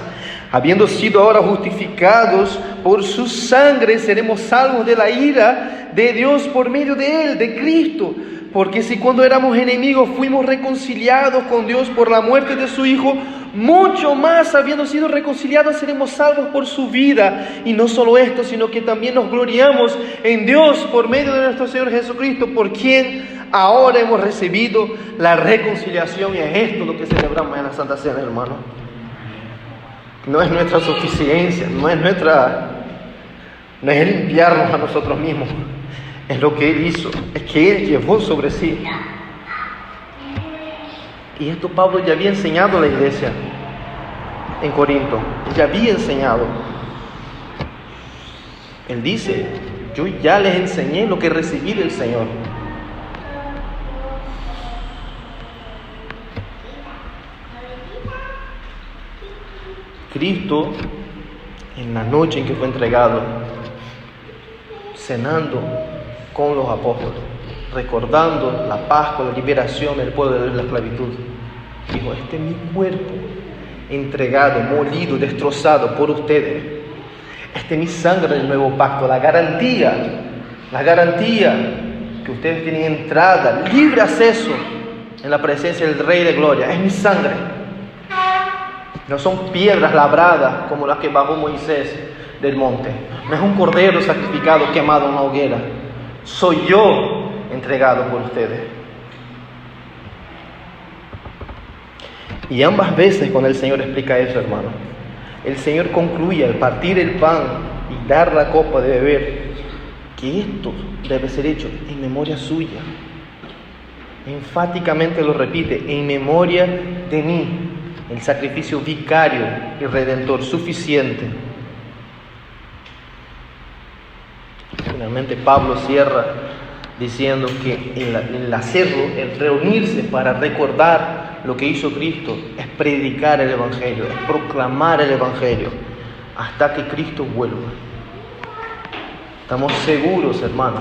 habiendo sido ahora justificados por su sangre, seremos salvos de la ira de Dios por medio de Él, de Cristo. Porque si cuando éramos enemigos fuimos reconciliados con Dios por la muerte de su Hijo, mucho más, habiendo sido reconciliados, seremos salvos por su vida. Y no solo esto, sino que también nos gloriamos en Dios por medio de nuestro Señor Jesucristo, por quien ahora hemos recibido la reconciliación. Y es esto lo que celebramos en la Santa Cena, hermano. No es nuestra suficiencia, no es limpiarnos a nosotros mismos. Es lo que Él hizo, es que Él llevó sobre sí. Y esto Pablo ya había enseñado a la iglesia en Corinto, ya había enseñado. Él dice: yo ya les enseñé lo que recibí del Señor. Cristo, en la noche en que fue entregado, cenando con los apóstoles, recordando la Pascua, la liberación del pueblo de la esclavitud, dijo: este es mi cuerpo entregado, molido, destrozado por ustedes. Este es mi sangre del nuevo pacto, la garantía que ustedes tienen entrada, libre acceso en la presencia del Rey de Gloria. Es mi sangre. No son piedras labradas como las que bajó Moisés del monte. No es un cordero sacrificado quemado en una hoguera. Soy yo entregado por ustedes. Y ambas veces cuando el Señor explica eso, hermano, el Señor concluye al partir el pan y dar la copa de beber, que esto debe ser hecho en memoria suya. Enfáticamente lo repite: en memoria de mí. El sacrificio vicario y redentor suficiente. Finalmente Pablo cierra diciendo que el hacerlo, el reunirse para recordar lo que hizo Cristo, es predicar el Evangelio, es proclamar el Evangelio hasta que Cristo vuelva. Estamos seguros, hermanos,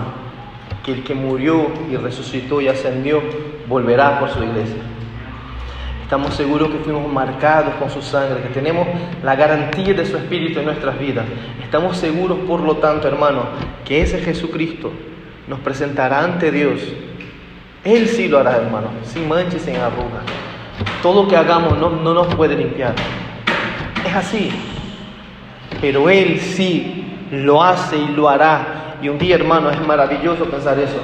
que el que murió y resucitó y ascendió volverá por su iglesia. Estamos seguros que fuimos marcados con su sangre, que tenemos la garantía de su Espíritu en nuestras vidas. Estamos seguros, por lo tanto, hermanos, que ese Jesucristo nos presentará ante Dios. Él sí lo hará, hermanos, sin mancha y sin arruga. Todo lo que hagamos no nos puede limpiar. Es así. Pero Él sí lo hace y lo hará. Y un día, hermanos, es maravilloso pensar eso.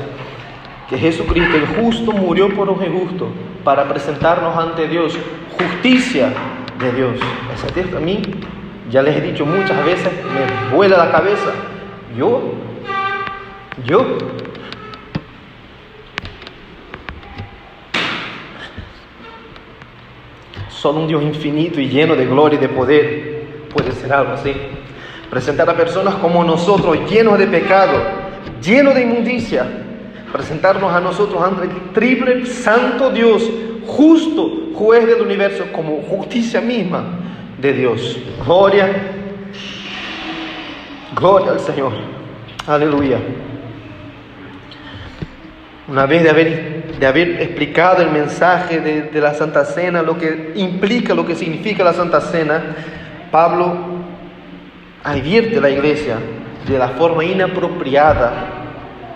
Que Jesucristo, el justo, murió por los injustos para presentarnos ante Dios, justicia de Dios. Ese texto a mí, ya les he dicho muchas veces, me vuela la cabeza. Yo, solo un Dios infinito y lleno de gloria y de poder puede ser algo así. Presentar a personas como nosotros, llenos de pecado, llenos de inmundicia, presentarnos a nosotros ante el triple santo Dios, justo juez del universo, como justicia misma de Dios. Gloria al Señor. Aleluya. Una vez de haber de haber explicado el mensaje de la Santa Cena, lo que implica, lo que significa la Santa Cena, Pablo advierte a la iglesia de la forma inapropiada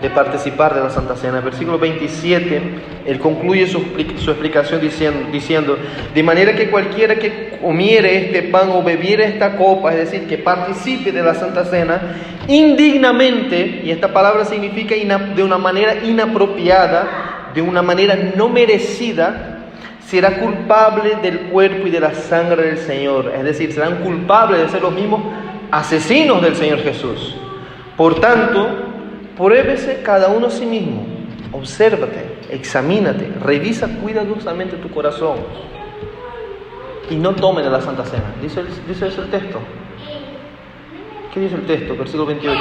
de participar de la Santa Cena. Versículo 27, él concluye su explicación diciendo, de manera que cualquiera que comiere este pan o bebiere esta copa, es decir, que participe de la Santa Cena, indignamente, y esta palabra significa de una manera inapropiada, de una manera no merecida, será culpable del cuerpo y de la sangre del Señor. Es decir, serán culpables de ser los mismos asesinos del Señor Jesús. Por tanto, pruébese cada uno a sí mismo, obsérvate, examínate, revisa cuidadosamente tu corazón y no tomen de la Santa Cena. Dice eso el texto. ¿Qué dice el texto? Versículo 28.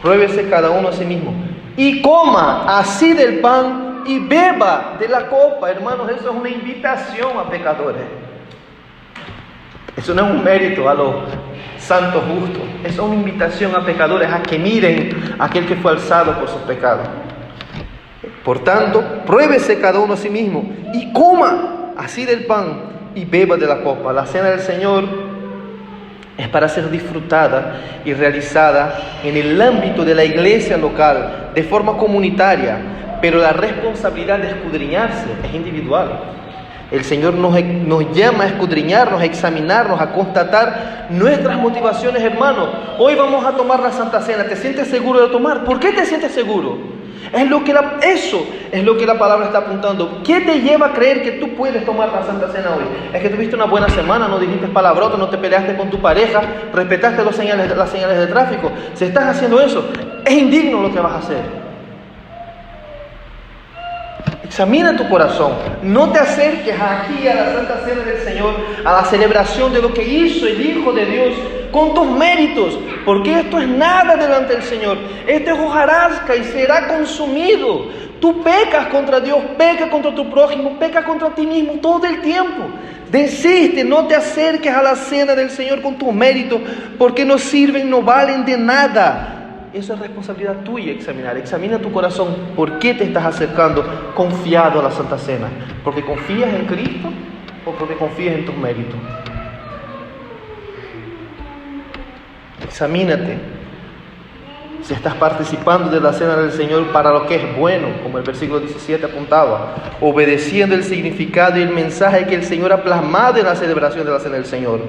Pruébese cada uno a sí mismo y coma así del pan y beba de la copa. Hermanos, eso es una invitación a pecadores. Eso no es un mérito a los santos justos. Es una invitación a pecadores a que miren a aquel que fue alzado por sus pecados. Por tanto, pruébese cada uno a sí mismo y coma así del pan y beba de la copa. La cena del Señor es para ser disfrutada y realizada en el ámbito de la iglesia local, de forma comunitaria, pero la responsabilidad de escudriñarse es individual. El Señor nos llama a escudriñarnos, a examinarnos, a constatar nuestras motivaciones, hermano. Hoy vamos a tomar la Santa Cena. ¿Te sientes seguro de tomar? ¿Por qué te sientes seguro? Eso es lo que la palabra está apuntando. ¿Qué te lleva a creer que tú puedes tomar la Santa Cena hoy? Es que tuviste una buena semana, no dijiste palabrotas, no te peleaste con tu pareja, respetaste las señales de tráfico. Si estás haciendo eso, es indigno lo que vas a hacer. Examina tu corazón. No te acerques aquí a la Santa Cena del Señor, a la celebración de lo que hizo el Hijo de Dios con tus méritos, porque esto es nada delante del Señor. Este es hojarasca y será consumido. Tú pecas contra Dios, pecas contra tu prójimo, pecas contra ti mismo todo el tiempo. Desiste, no te acerques a la cena del Señor con tus méritos, porque no sirven, no valen de nada. Eso es responsabilidad tuya examinar. Examina tu corazón. ¿Por qué te estás acercando confiado a la Santa Cena? ¿Porque confías en Cristo o porque confías en tus méritos? Examínate si estás participando de la cena del Señor para lo que es bueno, como el versículo 17 apuntaba, obedeciendo el significado y el mensaje que el Señor ha plasmado en la celebración de la cena del Señor.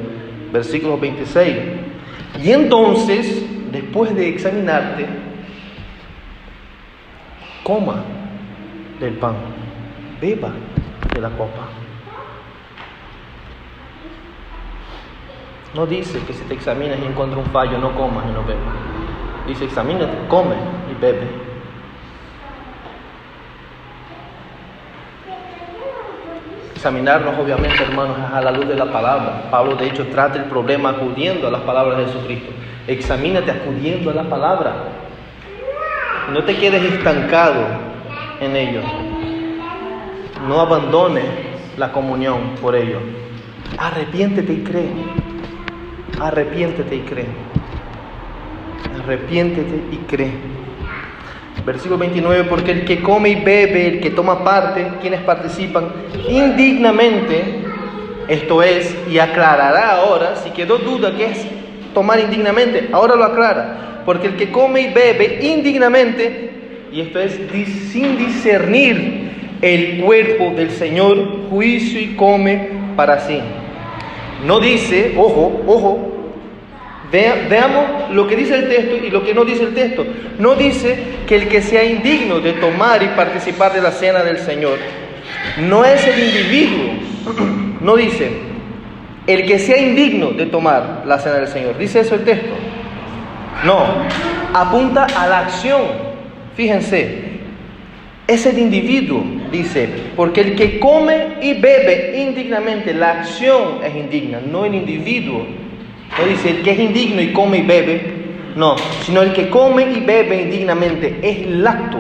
Versículo 26. Y entonces, después de examinarte, coma del pan, beba de la copa. No dice que si te examinas y encuentras un fallo, no comas y no bebas. Dice, examínate, come y bebe. Examinarnos, obviamente, hermanos, es a la luz de la palabra. Pablo, de hecho, trata el problema acudiendo a las palabras de Jesucristo. Examínate acudiendo a la palabra. No te quedes estancado en ello. No abandones la comunión por ello. Arrepiéntete y cree. Arrepiéntete y cree. Arrepiéntete y cree. Versículo 29, porque el que come y bebe, el que toma parte, quienes participan indignamente, esto es, y aclarará ahora, si quedó duda que es tomar indignamente, ahora lo aclara, porque el que come y bebe indignamente, y esto es sin discernir el cuerpo del Señor, juicio y come para sí. No dice, ojo, veamos lo que dice el texto y lo que no dice el texto. No dice que el que sea indigno de tomar y participar de la cena del Señor no es el individuo. No dice el que sea indigno de tomar la cena del Señor. ¿Dice eso el texto? No, apunta a la acción. Fíjense, es el individuo, dice, porque el que come y bebe indignamente, la acción es indigna, no el individuo. No dice el que es indigno y come y bebe, no, sino el que come y bebe indignamente, es el acto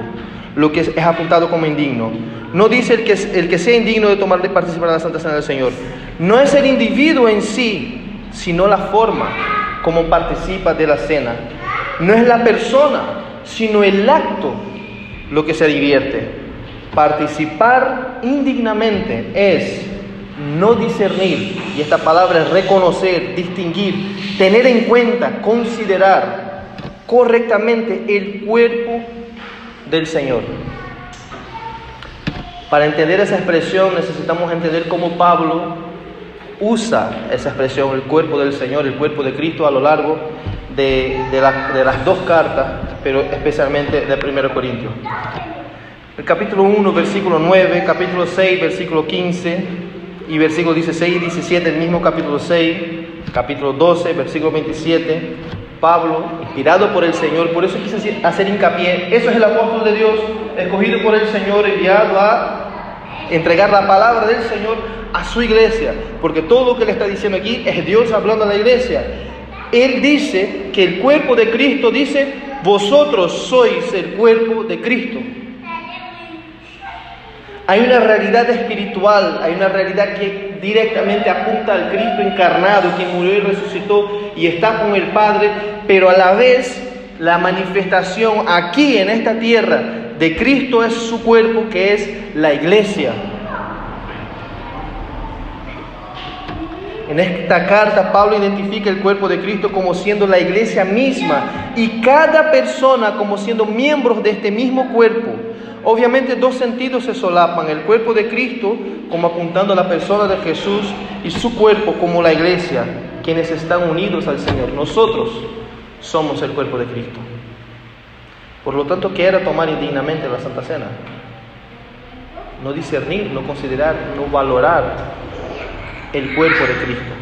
lo que es apuntado como indigno. No dice el que sea indigno de tomar de participar en la Santa Cena del Señor. No es el individuo en sí, sino la forma como participa de la cena. No es la persona, sino el acto lo que se divierte. Participar indignamente es no discernir, y esta palabra es reconocer, distinguir, tener en cuenta, considerar correctamente el cuerpo del Señor. Para entender esa expresión necesitamos entender cómo Pablo usa esa expresión, el cuerpo del Señor, el cuerpo de Cristo, a lo largo de las dos cartas, pero especialmente de 1 Corintios. El capítulo 1, versículo 9, capítulo 6, versículo 15 y versículo 16 y 17, el mismo capítulo 6, capítulo 12, versículo 27, Pablo, inspirado por el Señor, por eso quise hacer hincapié, eso es el apóstol de Dios, escogido por el Señor, enviado a entregar la palabra del Señor a su iglesia, porque todo lo que le está diciendo aquí es Dios hablando a la iglesia. Él dice que el cuerpo de Cristo, dice, vosotros sois el cuerpo de Cristo. Hay una realidad espiritual, hay una realidad que directamente apunta al Cristo encarnado, que murió y resucitó y está con el Padre, pero a la vez la manifestación aquí en esta tierra de Cristo es su cuerpo, que es la iglesia. En esta carta Pablo identifica el cuerpo de Cristo como siendo la iglesia misma y cada persona como siendo miembros de este mismo cuerpo. Obviamente dos sentidos se solapan, el cuerpo de Cristo como apuntando a la persona de Jesús y su cuerpo como la iglesia, quienes están unidos al Señor. Nosotros somos el cuerpo de Cristo. Por lo tanto, ¿qué era tomar indignamente la Santa Cena? No discernir, no considerar, no valorar el cuerpo de Cristo.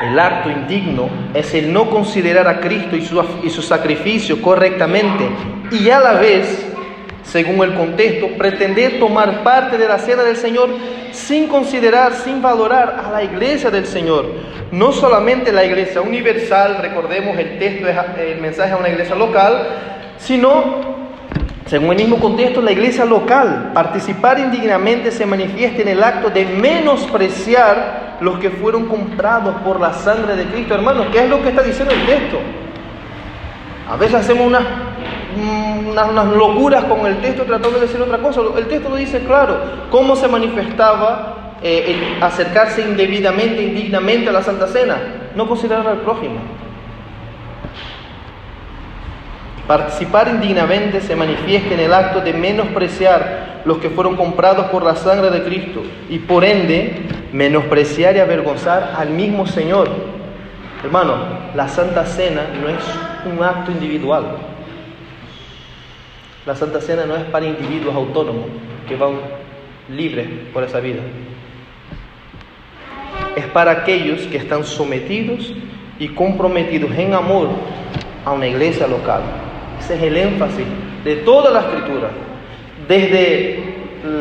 El acto indigno es el no considerar a Cristo y su sacrificio correctamente y a la vez, según el contexto, pretender tomar parte de la cena del Señor sin considerar, sin valorar a la iglesia del Señor. No solamente la iglesia universal, recordemos el texto es el mensaje a una iglesia local, sino, según el mismo contexto, la iglesia local. Participar indignamente se manifiesta en el acto de menospreciar los que fueron comprados por la sangre de Cristo. Hermanos, ¿qué es lo que está diciendo el texto? A veces hacemos unas locuras con el texto tratando de decir otra cosa. El texto lo dice claro, cómo se manifestaba el acercarse indebidamente, indignamente a la Santa Cena, no considerar al prójimo. Participar indignamente se manifiesta en el acto de menospreciar los que fueron comprados por la sangre de Cristo y por ende menospreciar y avergonzar al mismo Señor. Hermano, la Santa Cena no es un acto individual. La Santa Cena no es para individuos autónomos que van libres por esa vida. Es para aquellos que están sometidos y comprometidos en amor a una iglesia local. Ese es el énfasis de toda la Escritura. Desde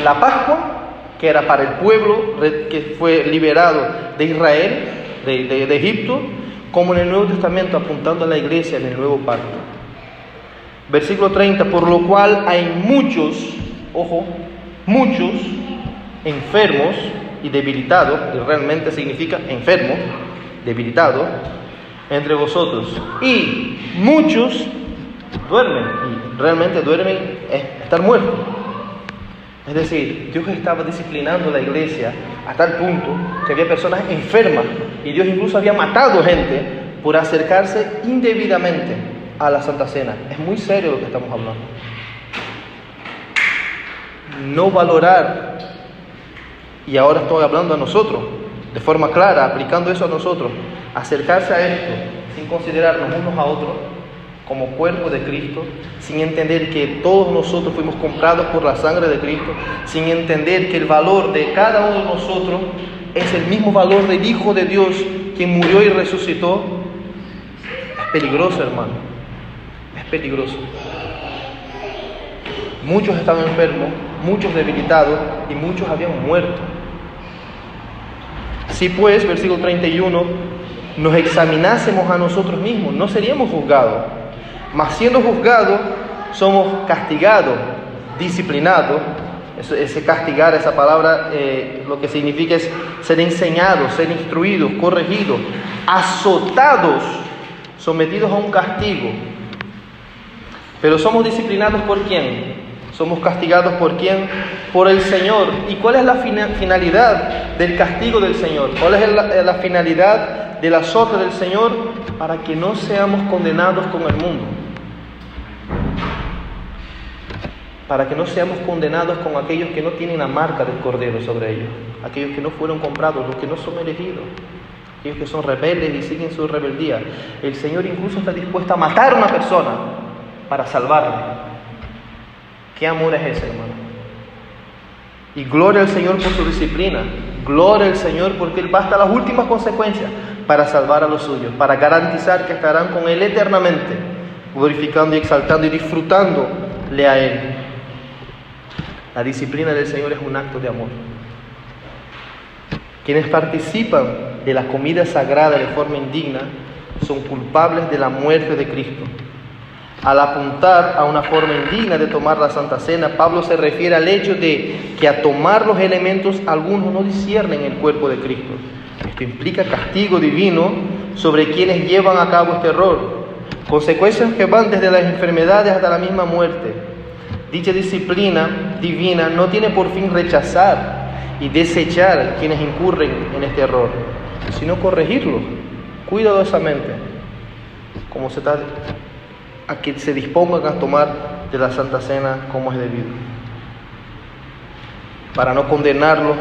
la Pascua, que era para el pueblo que fue liberado de Israel, de Egipto, como en el Nuevo Testamento apuntando a la iglesia en el Nuevo Pacto. Versículo 30, por lo cual hay muchos, ojo, muchos enfermos y debilitados, y realmente significa enfermo, debilitado, entre vosotros, y muchos duermen, y realmente duermen es estar muerto. Es decir, Dios estaba disciplinando la iglesia a tal punto que había personas enfermas y Dios incluso había matado gente por acercarse indebidamente a la Santa Cena. Es muy serio lo que estamos hablando. No valorar, y ahora estoy hablando a nosotros, de forma clara, aplicando eso a nosotros, acercarse a esto sin considerarnos unos a otros como cuerpo de Cristo, sin entender que todos nosotros fuimos comprados por la sangre de Cristo, sin entender que el valor de cada uno de nosotros es el mismo valor del Hijo de Dios, quien murió y resucitó. Es peligroso, hermano, es peligroso. Muchos estaban enfermos, muchos debilitados y muchos habían muerto. Si pues, versículo 31, nos examinásemos a nosotros mismos, no seríamos juzgados. Mas siendo juzgados, somos castigados, disciplinados. Ese castigar, esa palabra, lo que significa es ser enseñados, ser instruidos, corregidos, azotados, sometidos a un castigo. Pero somos disciplinados ¿por quién? Somos castigados ¿por quién? Por el Señor. ¿Y cuál es la finalidad del castigo del Señor? ¿Cuál es la finalidad del azote del Señor? Para que no seamos condenados con el mundo. Para que no seamos condenados con aquellos que no tienen la marca del Cordero sobre ellos. Aquellos que no fueron comprados, los que no son elegidos. Aquellos que son rebeldes y siguen su rebeldía. El Señor incluso está dispuesto a matar a una persona para salvarle. ¿Qué amor es ese, hermano? Y gloria al Señor por su disciplina. Gloria al Señor porque Él va hasta las últimas consecuencias para salvar a los suyos, para garantizar que estarán con Él eternamente, glorificando y exaltando y disfrutándole a Él. La disciplina del Señor es un acto de amor. Quienes participan de la comida sagrada de forma indigna son culpables de la muerte de Cristo. Al apuntar a una forma indigna de tomar la Santa Cena, Pablo se refiere al hecho de que a tomar los elementos algunos no disciernen el cuerpo de Cristo. Esto implica castigo divino sobre quienes llevan a cabo este error, consecuencias que van desde las enfermedades hasta la misma muerte. Dicha disciplina divina no tiene por fin rechazar y desechar a quienes incurren en este error, sino corregirlos cuidadosamente, como se está a que se dispongan a tomar de la Santa Cena como es debido, para no condenarlos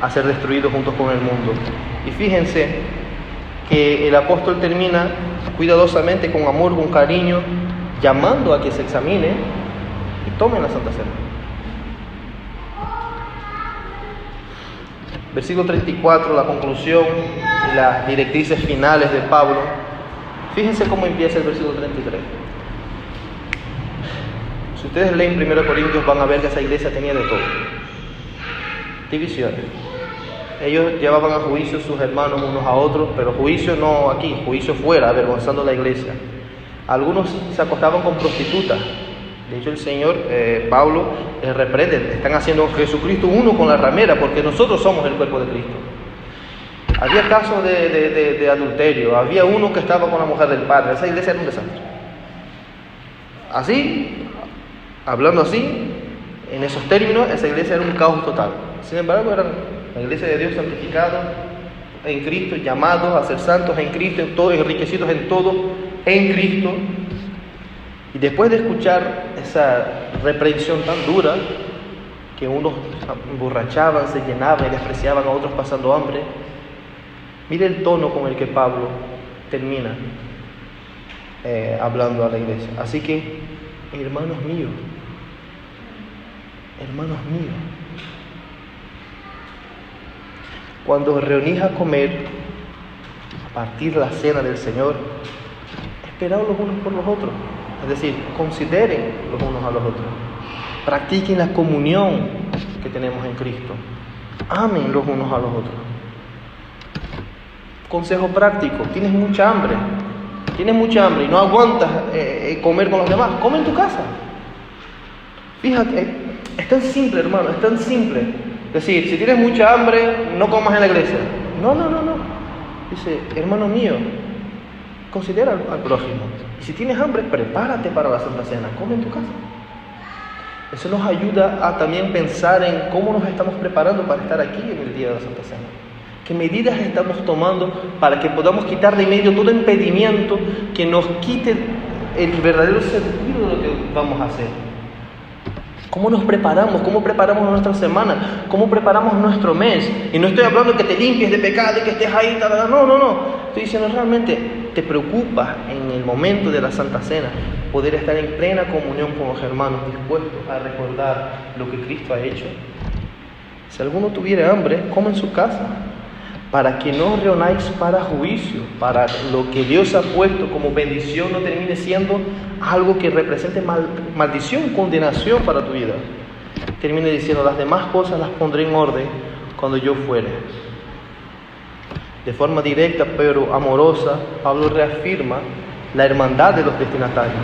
a ser destruidos juntos con el mundo. Y fíjense que el apóstol termina cuidadosamente, con amor, con cariño, llamando a que se examine y tomen la Santa Cena. Versículo 34, la conclusión y las directrices finales de Pablo. Fíjense cómo empieza el versículo 33. Si ustedes leen 1 Corintios van a ver que esa iglesia tenía de todo. Divisiones. Ellos llevaban a juicio a sus hermanos unos a otros, pero juicio no aquí, juicio fuera, avergonzando a la iglesia. Algunos se acostaban con prostitutas. De hecho, el Señor, Pablo, les reprende. Están haciendo Jesucristo uno con la ramera, porque nosotros somos el cuerpo de Cristo. Había casos de adulterio. Había uno que estaba con la mujer del padre. Esa iglesia era un desastre. Así, hablando así, en esos términos, esa iglesia era un caos total. Sin embargo, eran la iglesia de Dios santificados en Cristo, llamados a ser santos en Cristo, enriquecidos en todo en Cristo. Y después de escuchar esa reprensión tan dura, que unos emborrachaban, se llenaban y despreciaban a otros pasando hambre, mire el tono con el que Pablo termina hablando a la iglesia. Así que, hermanos míos, cuando os reunís a comer, a partir la cena del Señor, esperaos los unos por los otros. Es decir, consideren los unos a los otros. Practiquen la comunión que tenemos en Cristo. Amen los unos a los otros. Consejo práctico: tienes mucha hambre y no aguantas comer con los demás, come en tu casa. Fíjate, es tan simple, hermano, es tan simple. Es decir, si tienes mucha hambre, no comas en la iglesia. No. Dice, hermano mío, considera al prójimo. Y si tienes hambre, prepárate para la Santa Cena, come en tu casa. Eso nos ayuda a también pensar en cómo nos estamos preparando para estar aquí en el día de la Santa Cena. ¿Qué medidas estamos tomando para que podamos quitar de medio todo impedimento que nos quite el verdadero sentido de lo que vamos a hacer? ¿Cómo nos preparamos? ¿Cómo preparamos nuestra semana? ¿Cómo preparamos nuestro mes? Y no estoy hablando de que te limpies de pecado y que estés ahí, no. Estoy diciendo, realmente te preocupas en el momento de la Santa Cena poder estar en plena comunión con los hermanos, dispuestos a recordar lo que Cristo ha hecho. Si alguno tuviera hambre, come en su casa, para que no os reunáis para juicio, para lo que Dios ha puesto como bendición no termine siendo algo que represente maldición, condenación para tu vida. Termine diciendo, las demás cosas las pondré en orden cuando yo fuere. De forma directa pero amorosa, Pablo reafirma la hermandad de los destinatarios.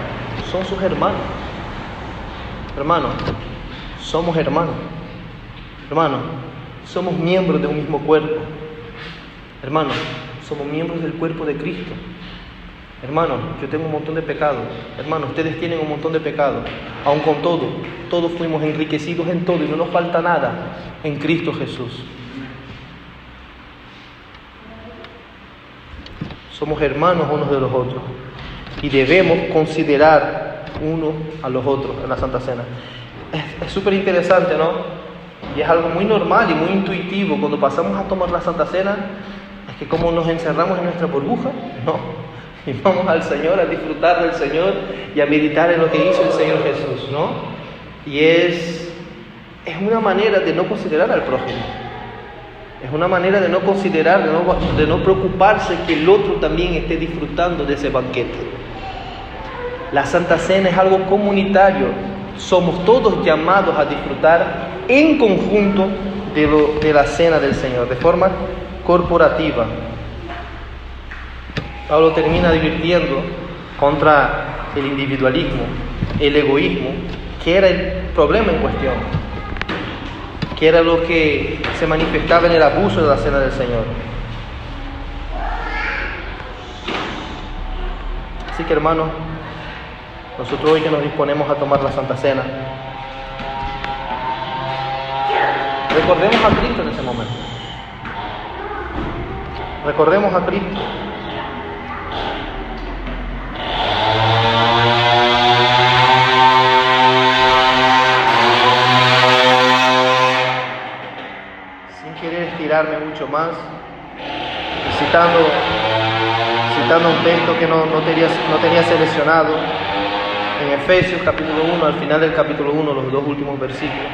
Son sus hermanos. Hermanos, somos hermanos. Hermanos, somos miembros de un mismo cuerpo. Hermanos, somos miembros del cuerpo de Cristo. Hermano, yo tengo un montón de pecados. Hermano, ustedes tienen un montón de pecados. Aun con todo, todos fuimos enriquecidos en todo y no nos falta nada en Cristo Jesús. Somos hermanos unos de los otros y debemos considerar unos a los otros en la Santa Cena. Es súper interesante, ¿no? Y es algo muy normal y muy intuitivo cuando pasamos a tomar la Santa Cena. Es que como nos encerramos en nuestra burbuja, no. Y vamos al Señor a disfrutar del Señor y a meditar en lo que hizo el Señor Jesús, ¿no? Y es una manera de no considerar al prójimo. Es una manera de no considerar, de no preocuparse que el otro también esté disfrutando de ese banquete. La Santa Cena es algo comunitario. Somos todos llamados a disfrutar en conjunto de la cena del Señor, de forma corporativa. Pablo termina advirtiendo contra el individualismo, el egoísmo, que era el problema en cuestión, que era lo que se manifestaba en el abuso de la cena del Señor. Así que, hermanos, nosotros hoy que nos disponemos a tomar la Santa Cena, recordemos a Cristo en ese momento. Recordemos a Cristo. Sin querer estirarme mucho más, citando un texto que no tenía seleccionado, en Efesios capítulo 1, al final del capítulo 1, los dos últimos versículos.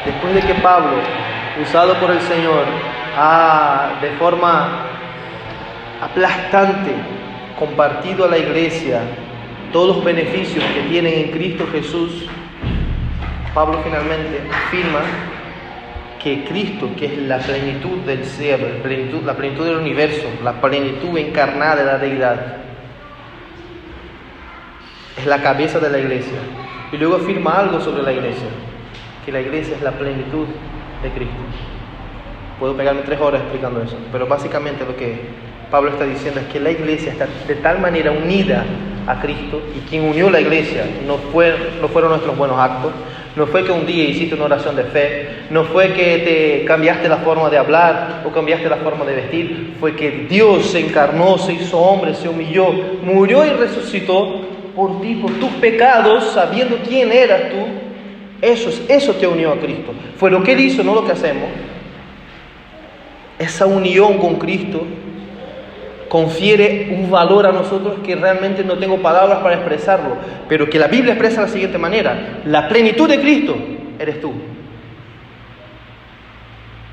Después de que Pablo, usado por el Señor, de forma aplastante, compartido a la iglesia todos los beneficios que tienen en Cristo Jesús, Pablo finalmente afirma que Cristo, que es la plenitud del cielo, la plenitud del universo, la plenitud encarnada de la deidad, es la cabeza de la iglesia. Y luego afirma algo sobre la iglesia, que la iglesia es la plenitud de Cristo. Puedo pegarme 3 horas explicando eso, pero básicamente lo que Pablo está diciendo es que la iglesia está de tal manera unida a Cristo, y quien unió la iglesia no fueron nuestros buenos actos, no fue que un día hiciste una oración de fe, no fue que te cambiaste la forma de hablar o cambiaste la forma de vestir, fue que Dios se encarnó, se hizo hombre, se humilló, murió y resucitó por ti, por tus pecados, sabiendo quién eras tú. Eso te unió a Cristo. Fue lo que Él hizo, no lo que hacemos. Esa unión con Cristo confiere un valor a nosotros que realmente no tengo palabras para expresarlo, pero que la Biblia expresa de la siguiente manera: la plenitud de Cristo eres tú.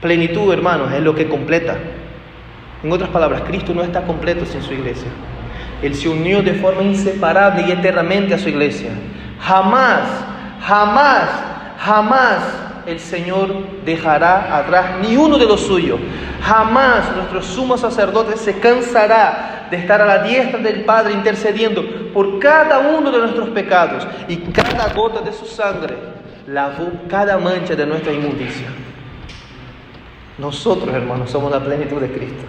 Plenitud, hermanos, es lo que completa. En otras palabras, Cristo no está completo sin su iglesia. Él se unió de forma inseparable y eternamente a su iglesia. Jamás el Señor dejará atrás ni uno de los suyos. Jamás nuestro sumo sacerdote se cansará de estar a la diestra del Padre intercediendo por cada uno de nuestros pecados, y cada gota de su sangre lavó cada mancha de nuestra inmundicia. Nosotros, hermanos, somos la plenitud de Cristo.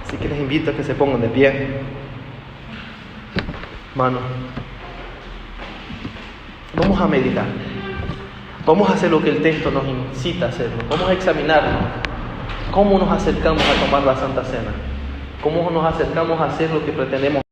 Así que les invito a que se pongan de pie. Hermanos, vamos a meditar. Vamos a hacer lo que el texto nos incita a hacerlo. Vamos a examinarnos. ¿Cómo nos acercamos a tomar la Santa Cena? ¿Cómo nos acercamos a hacer lo que pretendemos